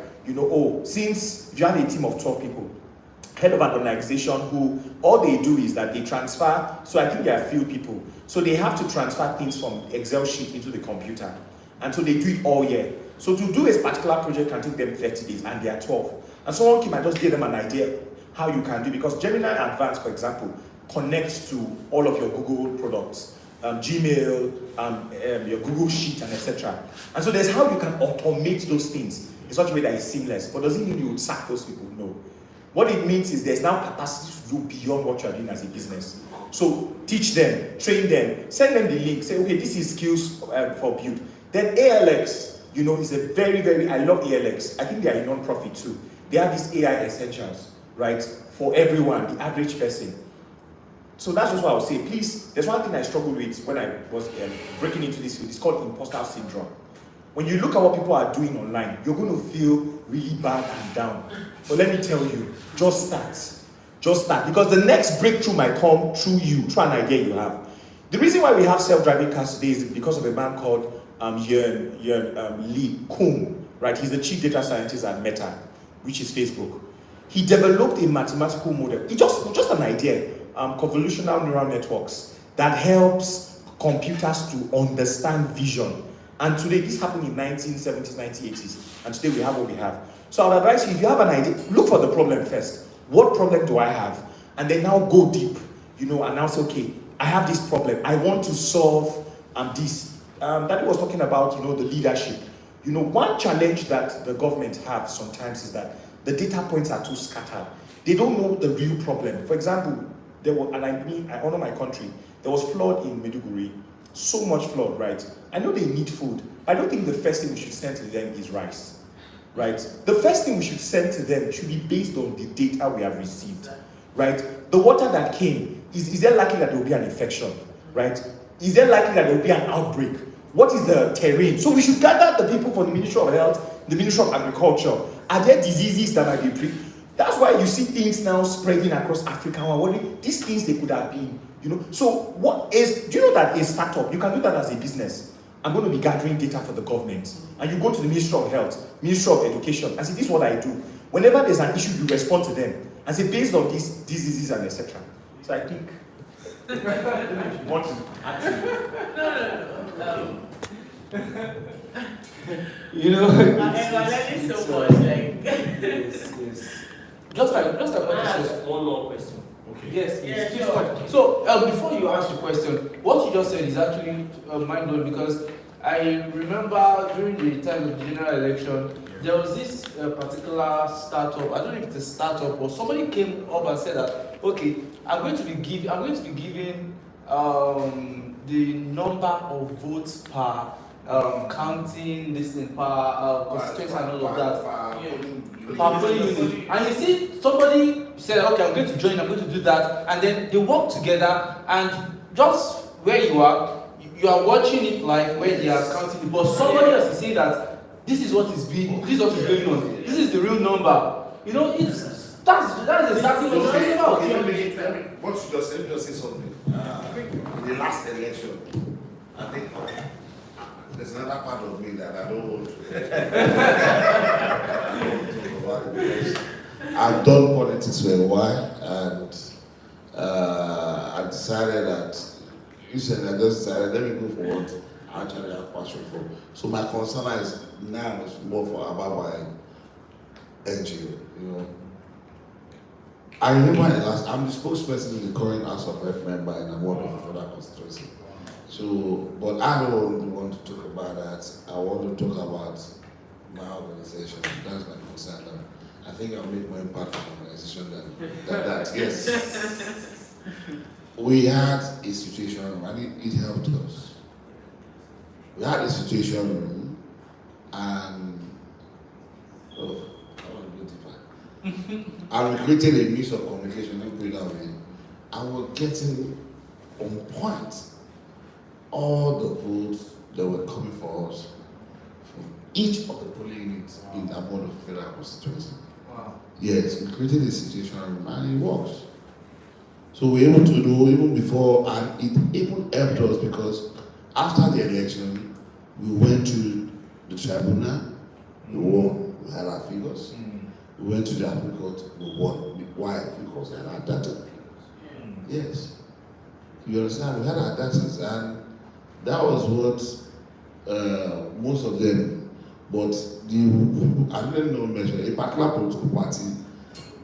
since you have a team of 12 people, head of an organization who all they do is that they transfer, so I think they are field people, so they have to transfer things from Excel sheet into the computer, and so they do it all year. So to do a particular project can take them 30 days, and they are 12. And someone came and just gave them an idea how you can do, because Gemini Advanced, for example, connects to all of your Google products, Gmail, your Google Sheet, and etc. And so there's how you can automate those things in such a way that is seamless. But doesn't mean you would sack those people, no. What it means is there's now capacity to do beyond what you are doing as a business. So teach them, train them, send them the link, say, okay, this is skills for build. Then ALX, is a very, very, I love ALX. I think they are a non-profit too. They have these AI essentials, right, for everyone, the average person. So that's just what I would say. Please, there's one thing I struggled with when I was breaking into this field. It's called imposter syndrome. When you look at what people are doing online, you're going to feel really bad and down. But let me tell you, just start. Just start. Because the next breakthrough might come through you, through an idea you have. The reason why we have self-driving cars today is because of a man called Lee Kuhn, right? He's the chief data scientist at Meta, which is Facebook. He developed a mathematical model. It's just an idea, convolutional neural networks, that helps computers to understand vision. And today, this happened in 1970s, 1980s, and today we have what we have. So I would advise you, if you have an idea, look for the problem first. What problem do I have? And then now go deep, and now say, okay, I have this problem. I want to solve this. Daddy was talking about, the leadership. One challenge that the government have sometimes is that the data points are too scattered. They don't know the real problem. For example, I honor my country, there was flood in Maiduguri. So much flood, right? I know they need food. I don't think the first thing we should send to them is rice, right? The first thing we should send to them should be based on the data we have received, right? The water that came, is there likely that there will be an infection, right? Is there likely that there will be an outbreak? What is the terrain? So we should gather the people from the Ministry of Health, the Ministry of Agriculture. Are there diseases that might be That's why you see things now spreading across Africa. These things they could have been, So do you know that a startup, you can do that as a business. I'm going to be gathering data for the government. And you go to the Ministry of Health, Ministry of Education, and say, this is what I do. Whenever there's an issue, you respond to them. And say, based on these diseases and etc. So I think, if you want to add to No. You know. And we're learning so much, like. Yes. Just like what Can I you said. ask one more question? Okay. Yes, Yeah, yes. Please sure. go ahead. So before you ask the question, what you just said is actually mind blowing because I remember during the time of the general election, there was this particular startup. I don't know if it's a startup or somebody came up and said that, okay, I'm going to be giving the number of votes per counting this thing per constituency and all of that. Per polling unit. And you see somebody said, okay, I'm going to join, I'm going to do that, and then they work together, and just where you are watching it live where they are counting it, but somebody else is saying that this is what is being, this is what is going on, this is the real number. You know, that's exactly what it's Okay, about. okay, let me, what you just said, let me just say something. In the last election, I think there's another part of me that I don't want to talk about it because I've done politics for a while, and I decided that I just decided let me go for what I actually have passion for. So my concern is now is more about my NGO, you know. I remember I'm the spokesperson in the current House of Rep member and I'm one of the further constituency. So, but I don't want to talk about that. I want to talk about my organization. That's my concern now. I think I'll make more impact on the organization than that. Yes. We had a situation and it helped us. We had a situation and I want to go deeper. And we created a means of communication, let me put it that way. And we're getting on point all the votes that were coming for us from each of the polling units in that board of federal constituency. Wow. Yes, we created a situation and it works. So we're able to do even before, and it even helped us because after the election, we went to the tribunal, we won, we had our figures. We went to the Appeal Court, we won. Why? Because we had our data. Yes. You understand? We had our data, and that was what most of them, but I didn't know measure, a particular political party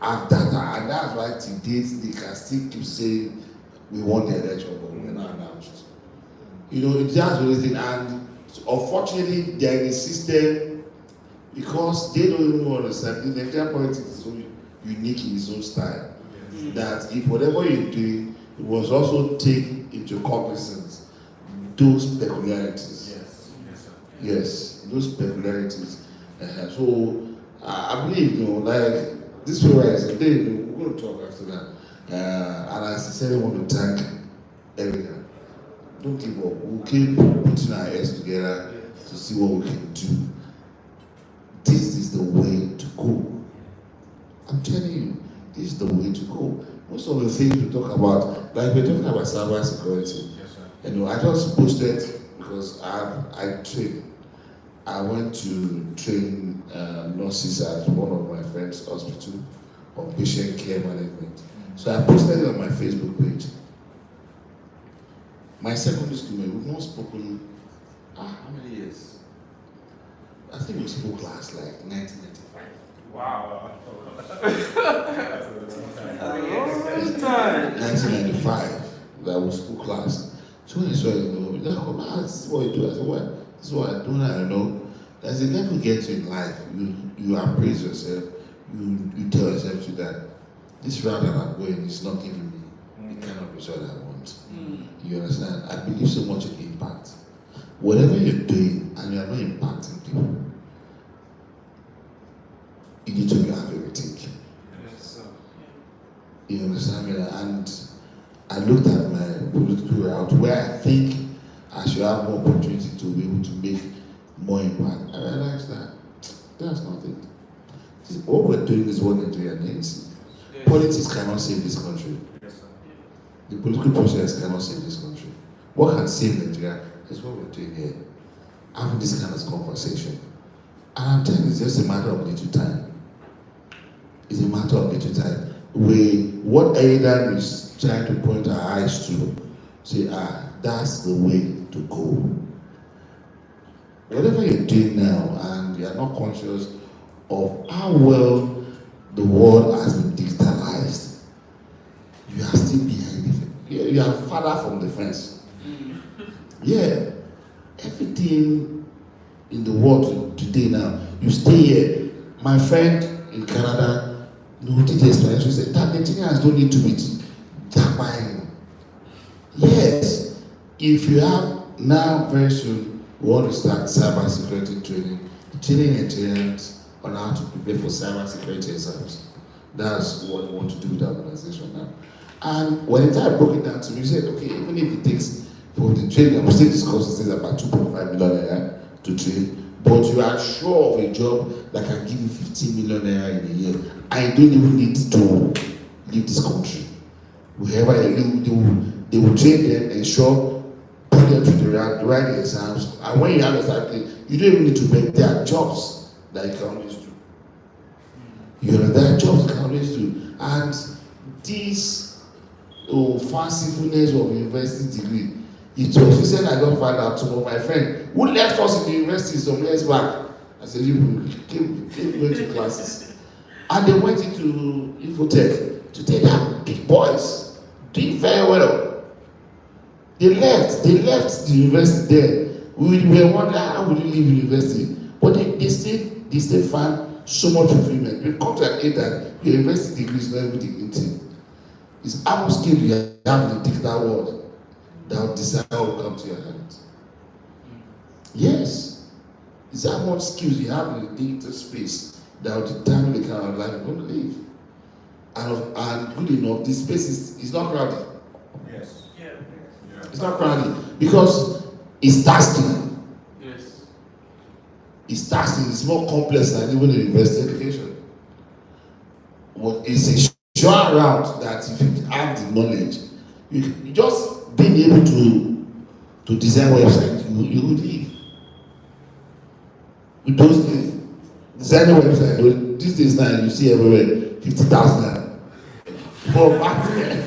have data, and that's why to date they can still keep saying we won the election, but we're not announced. You know, it's just the only thing, and unfortunately, there is a system because they don't even understand. The Nigerian politics is so unique in its own style that if whatever you're doing, it was also take into cognizance those peculiarities. Yes, those peculiarities. So I believe, you know, like this Friday, we're going to talk after that. And I sincerely want to thank everyone. Don't give up. We'll keep putting our heads together to see what we can do. This is the way to go. I'm telling you, this is the way to go. Most of the things we talk about, like we're talking about cyber security. You know, I just posted because I train. I went to train nurses at one of my friend's hospital on patient care management. So I posted it on my Facebook page. My secondary school mate, we've not spoken, how many years? I think we spoke last, like 1995. Wow. Long time. 1995, that we spoke last. So when I saw it, you know, like, oh, this is what you do. I said, well, this is what I do now, you know. As a level gets in life, you appraise yourself, you tell yourself to that this route that I'm going is not giving me the kind of result I want. You understand? I believe so much in impact. Whatever you're doing and you're not impacting people, you need to have everything. Yes, sir. You understand me? And I looked at my political route where I think I should have more opportunity to be able to make more impact. I realized that that's not it. What we're doing is what Nigeria needs. Yes. Politics cannot save this country. Yes, sir. The political process cannot save this country. What can save Nigeria is what we're doing here. Having this kind of conversation. And I'm telling you, it's just a matter of little time. It's a matter of little time. What Aidan is trying to point our eyes to, say, that's the way to go. whatever you're doing now and you're not conscious of how well the world has been digitalized, you are still behind the fence. You are farther from the fence. Yeah. Everything in the world today now, you stay here. My friend in Canada, who did the explanation, said that Nigerians don't need to be jackpine. Yes, if you have now very soon, we want to start cyber security training Nigerians on how to prepare for cyber security exams. That's what we want to do with the organization now. And when the time broke it down to me, he said, okay, even if it takes for the training, I'm still discussing things about 2.5 million naira to train, but you are sure of a job that can give you 15 million naira in a year. I don't even need to leave this country. Wherever they will train them, ensure, put them through the right exams, and when you have a certain, you don't even need to beg. There are jobs that you can always do. You know, there are jobs you can always do. And this fancifulness of university degree, it was, he said, I don't find out tomorrow. My friend who left us in the university some years back, I said, you came going to classes. And they went into Infotech to take their big boys, doing very well. They left the university there. We were wondering how would you leave university? But they still find so much fulfillment. We've come to an age that your university degree is not even the thing. It's how much skill you have in the digital world that desire will come to your hands. Yes. It's how much skills you have in the digital space that will determine the kind of life you're going to live. And good enough, this space is not crowded. Yes. Yeah. It's not crowded because it's tasking. Yes. It's tasking. It's more complex than even the university education. But it's a sure route that if you have the knowledge, you just being able to design websites, you would live. With those days, designing website, these days now you see everywhere 50,000. But back then,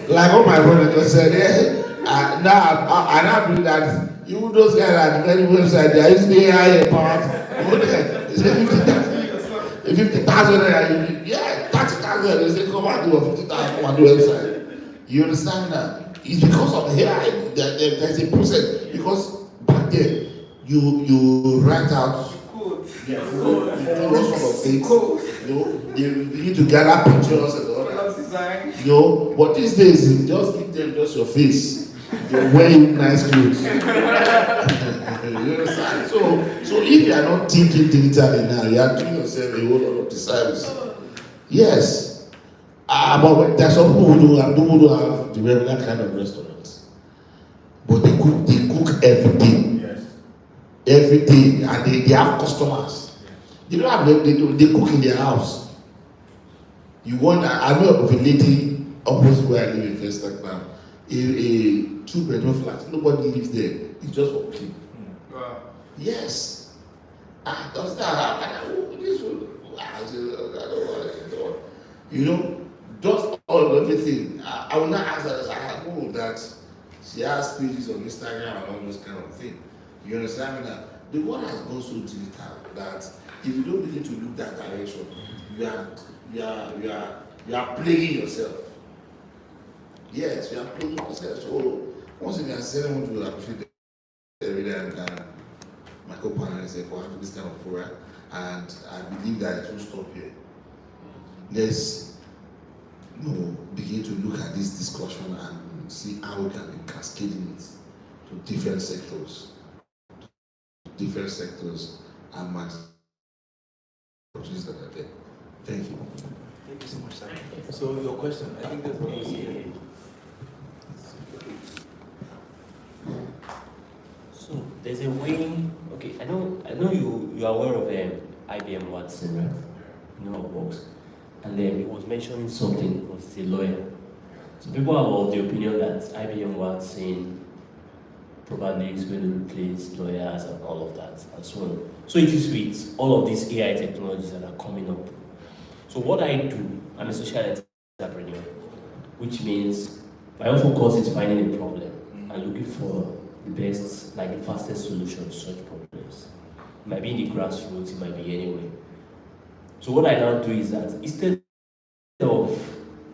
like what my brother just said, yeah, now I now do that. Even those guys at the very website, they are using AI powered. It's 50,000. Yeah, 30,000. They say come and do a 50,000 on the website. You understand that? It's because of AI. There's a process. Because back then, you write out. You do all sort of things. You need to gather pictures and all that. But these days, you just give them just your face. They wear you nice clothes. You understand? So if you are not thinking digitally now, you are doing yourself a whole lot of disservice. Yes. But there are some people who don't have the regular kind of restaurants. But they cook every day. Yes. Every day, and they have customers. They don't have they cook in their house. You wonder, I know of a lady opposite where I live in Fireside now, a 2-bedroom flat. Nobody lives there. It's just for cooking. Wow. Yes. Does that happen? This one. I said, you know, does all of everything. I will not ask her. I know that she has pages on Instagram and all those kind of things. You understand me now? The world has gone so digital that if you don't begin to look that direction, you are plaguing yourself. Yes, you are plaguing yourself. So once again, I said I want to appreciate every day and my co-partners for having this kind of forum, and I believe that it will stop here. Let's begin to look at this discussion and see how we can be cascading it to different sectors. And max opportunities that are there. Thank you. Thank you so much, sir. So your question, I think that's what you see. So there's a way. Okay, I know you are aware of IBM Watson, right? You know how it works. And then he was mentioning something because he's a lawyer. So people are of the opinion that IBM Watson probably is going to replace lawyers and all of that and so on. So it is with all of these AI technologies that are coming up. So what I do, I'm a social entrepreneur, which means my own focus is finding a problem and looking for the best, like the fastest solution to such problems. It might be in the grassroots, it might be anywhere. So what I now do is that instead of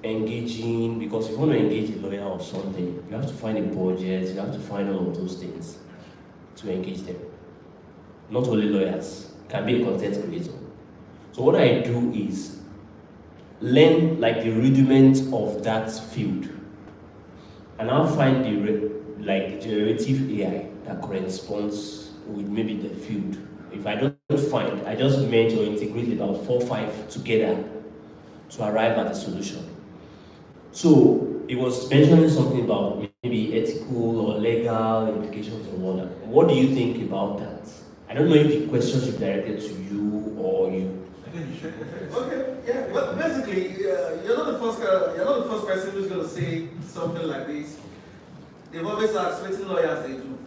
engaging, because if you want to engage a lawyer or something, you have to find a budget, you have to find all of those things to engage them. Not only lawyers, can be a content creator. So what I do is learn like the rudiments of that field, and I'll find the generative AI that corresponds with maybe the field. If I don't find, I just merge or integrate about 4 or 5 together to arrive at a solution. So it was mentioning something about maybe ethical or legal implications and all that. What do you think about that? I don't know if the question should be directed to you or you. Okay, yeah. Well, basically, you're not the first person who's going to say something like this. They've always asked what lawyers they do.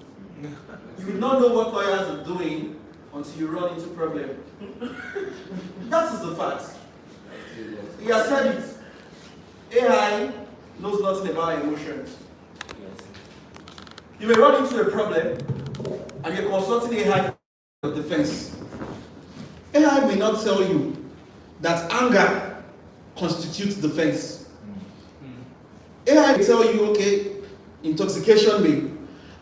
You will not know what lawyers are doing until you run into problem. That is the fact. He has said it. AI knows nothing about emotions. Yes. You may run into a problem and you're consulting AI for defense. AI may not tell you that anger constitutes defense. AI may tell you, okay, intoxication may.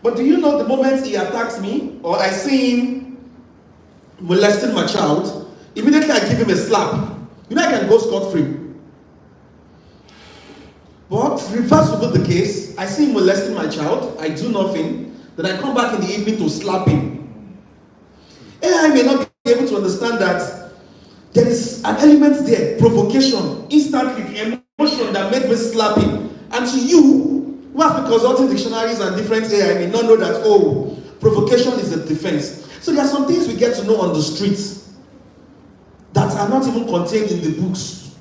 But do you know the moment he attacks me or I see him molesting my child, immediately I give him a slap. You know I can go scot-free. But reverse will be the case. I see him molesting my child, I do nothing, then I come back in the evening to slap him. AI may not be able to understand that there is an element there, provocation, instantly, the emotion that made me slap him. And to you, who has been consulting dictionaries and different AI, may not know that, oh, provocation is a defense. So there are some things we get to know on the streets that are not even contained in the books.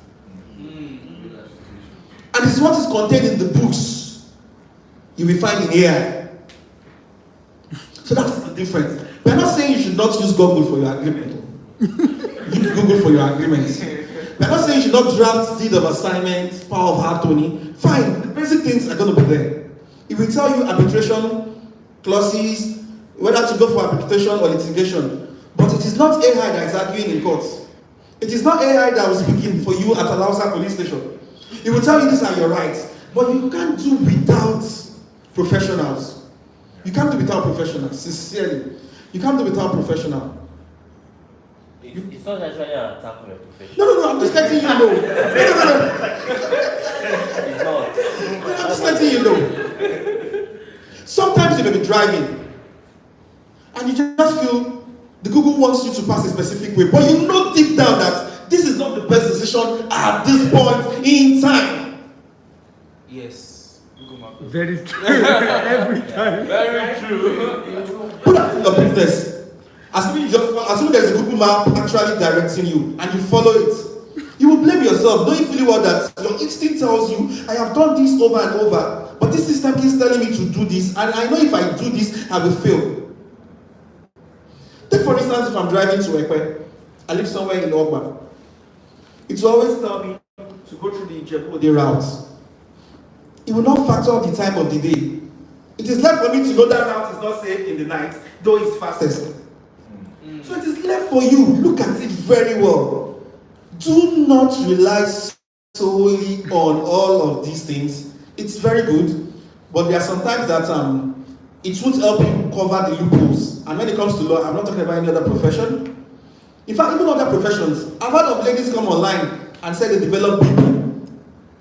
And it's what is contained in the books you will find in AI. So that's the difference. We're not saying you should not use Google for your agreement. Use Google for your agreements. We're not saying you should not draft deed of assignment, power of attorney. Fine, the basic things are going to be there. It will tell you arbitration clauses, whether to go for arbitration or litigation. But it is not AI that is arguing in court. It is not AI that was speaking for you at Alausa police station. It will tell you these are your rights. But you can't do without professionals. You can't do without professionals, sincerely. You can't do without professional. It's not actually an attack on a professional. No, I'm just letting you know. It's not. I'm just letting you know. Sometimes you may be driving and you just feel the Google wants you to pass a specific way, but you know deep down that this is not the best decision at this point in time. Yes. Google Map. Very true. Every time. Very true. Put that in your business. Assuming there's a Google map actually directing you and you follow it, you will blame yourself, knowing fully well that your instinct tells you, I have done this over and over, but this system keeps telling me to do this, and I know if I do this, I will fail. Take for instance, if I'm driving to Ekwe, I live somewhere in Ogba. It will always tell me to go through the Ijebu route. It will not factor the time of the day. It is left for me to know that route is not safe in the night, though it's fastest. So it is left for you. Look at it very well. Do not rely solely on all of these things. It's very good, but there are sometimes that it won't help you cover the loopholes. And when it comes to law, I'm not talking about any other profession. In fact, even other professions. I've heard of ladies come online and say they develop people.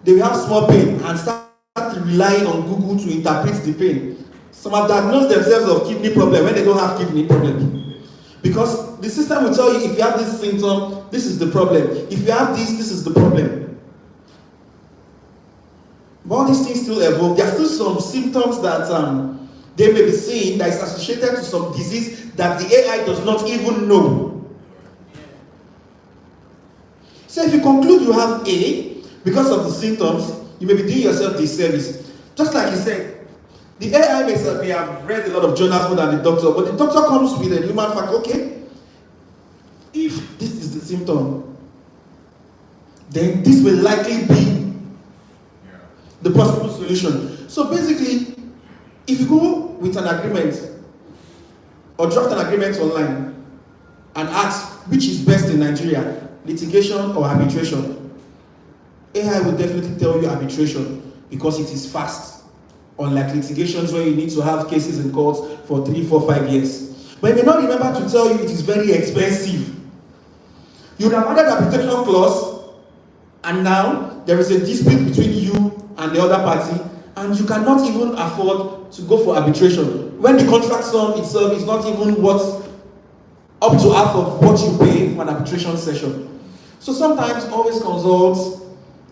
They will have small pain and start relying on Google to interpret the pain. Some have diagnosed themselves of kidney problem when they don't have kidney problem. Because the system will tell you if you have this symptom, this is the problem. If you have this is the problem. But all these things still evolve. There are still some symptoms that they may be seeing that is associated to some disease that the AI does not even know. So if you conclude you have A, because of the symptoms, you may be doing yourself disservice. Just like you said, the AI may have read a lot of journals more than the doctor, but the doctor comes with a human fact. Okay, if this is the symptom, then this will likely be the possible solution. So basically, If you go with an agreement or draft an agreement online and ask which is best in Nigeria, litigation or arbitration, AI will definitely tell you arbitration because it is fast. Unlike litigations where you need to have cases in court for 3, 4, 5 years. But it may not remember to tell you it is very expensive. You would have added arbitration clause, and now there is a dispute between you and the other party, and you cannot even afford to go for arbitration. When the contract sum itself is not even worth up to half of what you pay for an arbitration session. So sometimes always consult.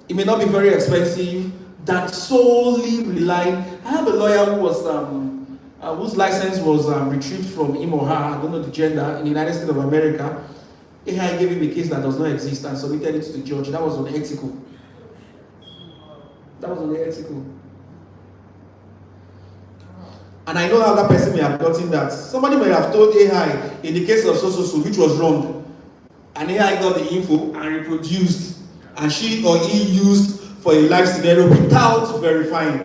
It may not be very expensive. That solely rely. I have a lawyer who was whose license was retrieved from him or her, I don't know the gender, in the United States of America. AI gave him a case that does not exist and submitted it to the judge. That was unethical. That was unethical. And I know how that person may have gotten that. Somebody may have told AI in the case of so, which was wrong. And AI got the info and reproduced. And she or he used for a live scenario without verifying.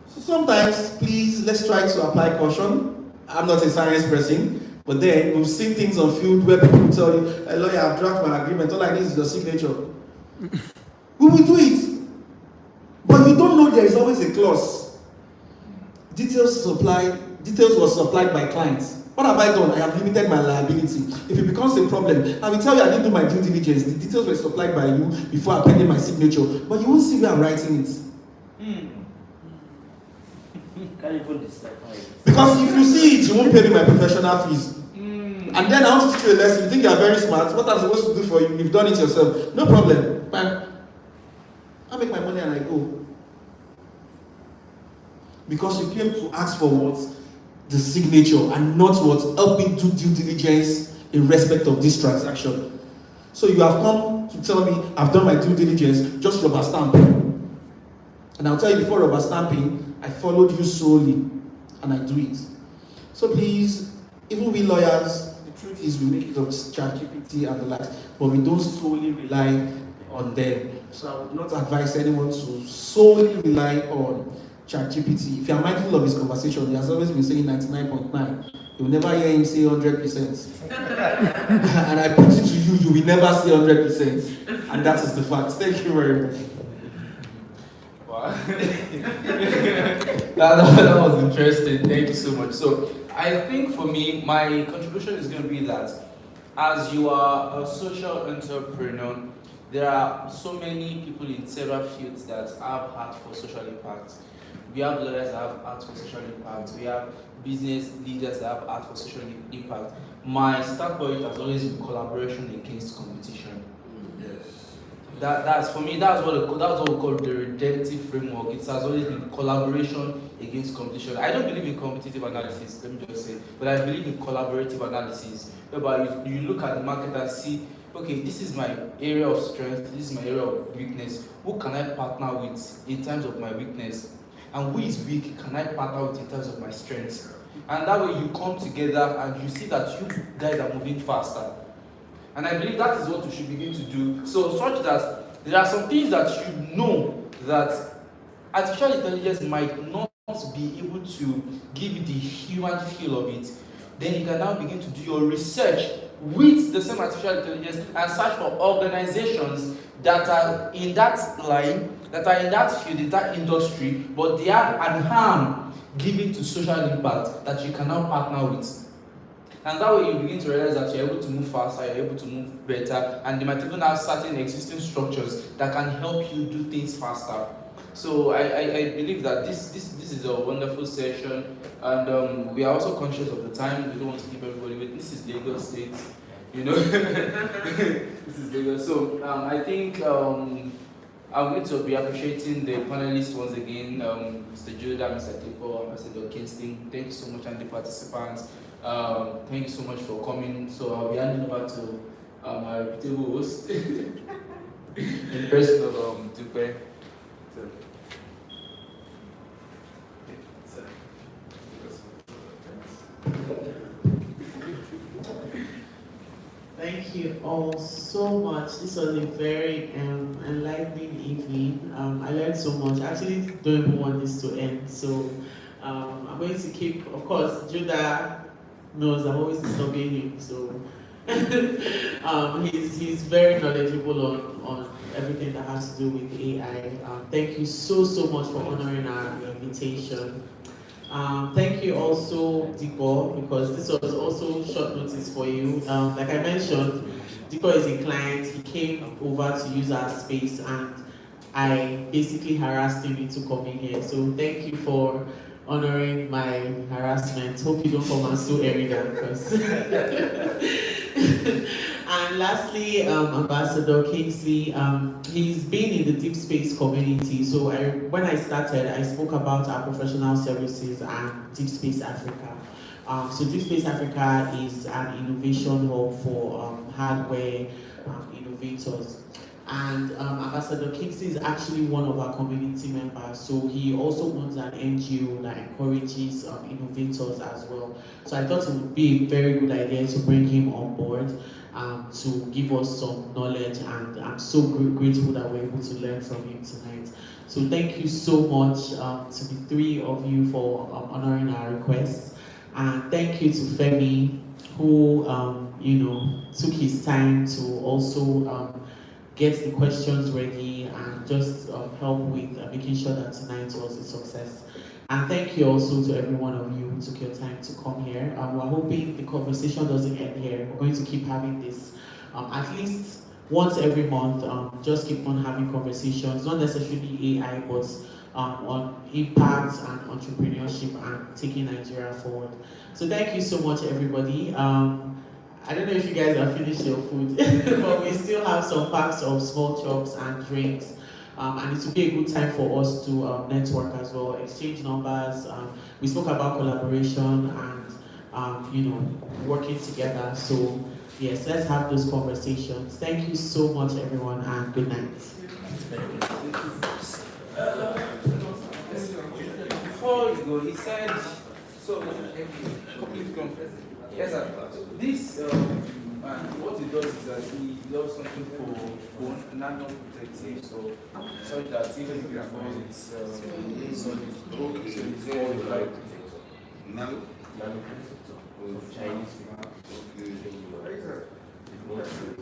So sometimes, please, let's try to apply caution. I'm not a science person, but then we've seen things on field where people tell you, "Hey, lawyer, I've drafted my agreement. All I need is your signature." We will do it. But you don't know there is always a clause. Details was supplied by clients. What have I done? I have limited my liability. If it becomes a problem, I will tell you I didn't do my due diligence. The details were supplied by you before appending my signature. But you won't see where I'm writing it. Can't even decipher it. Because if you see it, you won't pay me my professional fees. And then I want to teach you a lesson. You think you are very smart. What I'm supposed to do for you, you've done it yourself. No problem. I make my money and I go. Because you came to ask for what? The signature, and not what? Help me do due diligence in respect of this transaction. So you have come to tell me I've done my due diligence, just rubber stamp. And I'll tell you, before rubber stamping, I followed you solely, and I do it. So please, even we lawyers, the truth is we make it of ChatGPT and the likes, but we don't solely rely on them. So I would not advise anyone to solely rely on ChatGPT. If you are mindful of his conversation, he has always been saying 99.9. You will never hear him say 100%. And I put it to you, you will never say 100%. And that is the fact. Thank you very much. Wow. that was interesting. Thank you so much. So I think for me, my contribution is going to be that as you are a social entrepreneur, there are so many people in several fields that have heart for social impact. We have lawyers that have heart for social impact. We have business leaders that have heart for social impact. My standpoint has always been collaboration against competition. Yes. That's for me. That's what we call the redemptive framework. It has always been collaboration against competition. I don't believe in competitive analysis. Let me just say, but I believe in collaborative analysis, whereby you look at the market and see, okay, this is my area of strength. This is my area of weakness. Who can I partner with in terms of my weakness? And who is weak can I partner with in terms of my strengths? And that way you come together and you see that you guys are moving faster. And I believe that is what we should begin to do. So such that there are some things that you know that artificial intelligence might not be able to give you the human feel of it. Then you can now begin to do your research with the same artificial intelligence and search for organizations that are in that line, that are in that field, in that industry, but they have an harm given to social impact that you can now partner with. And that way you begin to realize that you're able to move faster, you're able to move better, and they might even have certain existing structures that can help you do things faster. So I believe that this is a wonderful session, and we are also conscious of the time. We don't want to keep everybody waiting. This is Lagos State, you know. This is Lagos. So I think I'm going to be appreciating the panelists once again, Mr. Judah, Mr. Tipo, Ambassador Kingston. Thank you so much, and the participants. Thank you so much for coming. So I'll be handing over to my reputable host in person of Dupe. Thank you all so much. This was a very enlightening evening. I learned so much. Actually, don't even want this to end. So I'm going to keep, of course, Judah knows I'm always disturbing him. So he's very knowledgeable on everything that has to do with AI. Thank you so much for honoring our invitation. Thank you also, Dipo, because this was also short notice for you. Like I mentioned, Dipo is a client. He came over to use our space, and I basically harassed him into coming here. So thank you for honoring my harassment. Hope you don't come and sue Erida, because. And lastly, Ambassador Kingsley, he's been in the deep space community. So when I started, I spoke about our professional services and Deep Space Africa. So Deep Space Africa is an innovation hub for hardware innovators. And Ambassador Kingsley is actually one of our community members. So he also owns an NGO that encourages innovators as well. So I thought it would be a very good idea to bring him on board to give us some knowledge, and I'm so grateful that we're able to learn from him tonight. So thank you so much to the three of you for honoring our request. And thank you to Femi, who took his time to also get the questions ready and just help with making sure that tonight was a success. And thank you also to every one of you who took your time to come here. We're hoping the conversation doesn't end here. We're going to keep having this at least once every month. Just keep on having conversations, not necessarily AI, but on impact and entrepreneurship and taking Nigeria forward. So thank you so much, everybody. I don't know if you guys have finished your food, but we still have some packs of small chops and drinks. And it will be a good time for us to network as well, exchange numbers. We spoke about collaboration and working together. So yes, let's have those conversations. Thank you so much, everyone, and good night. Before you go, he said, so complete confess. Yes, sir. This what he does is that he does something for nano-protective, so that even if you fall, it's solid. So it's very like Nano? nano-protective of Chinese. Okay.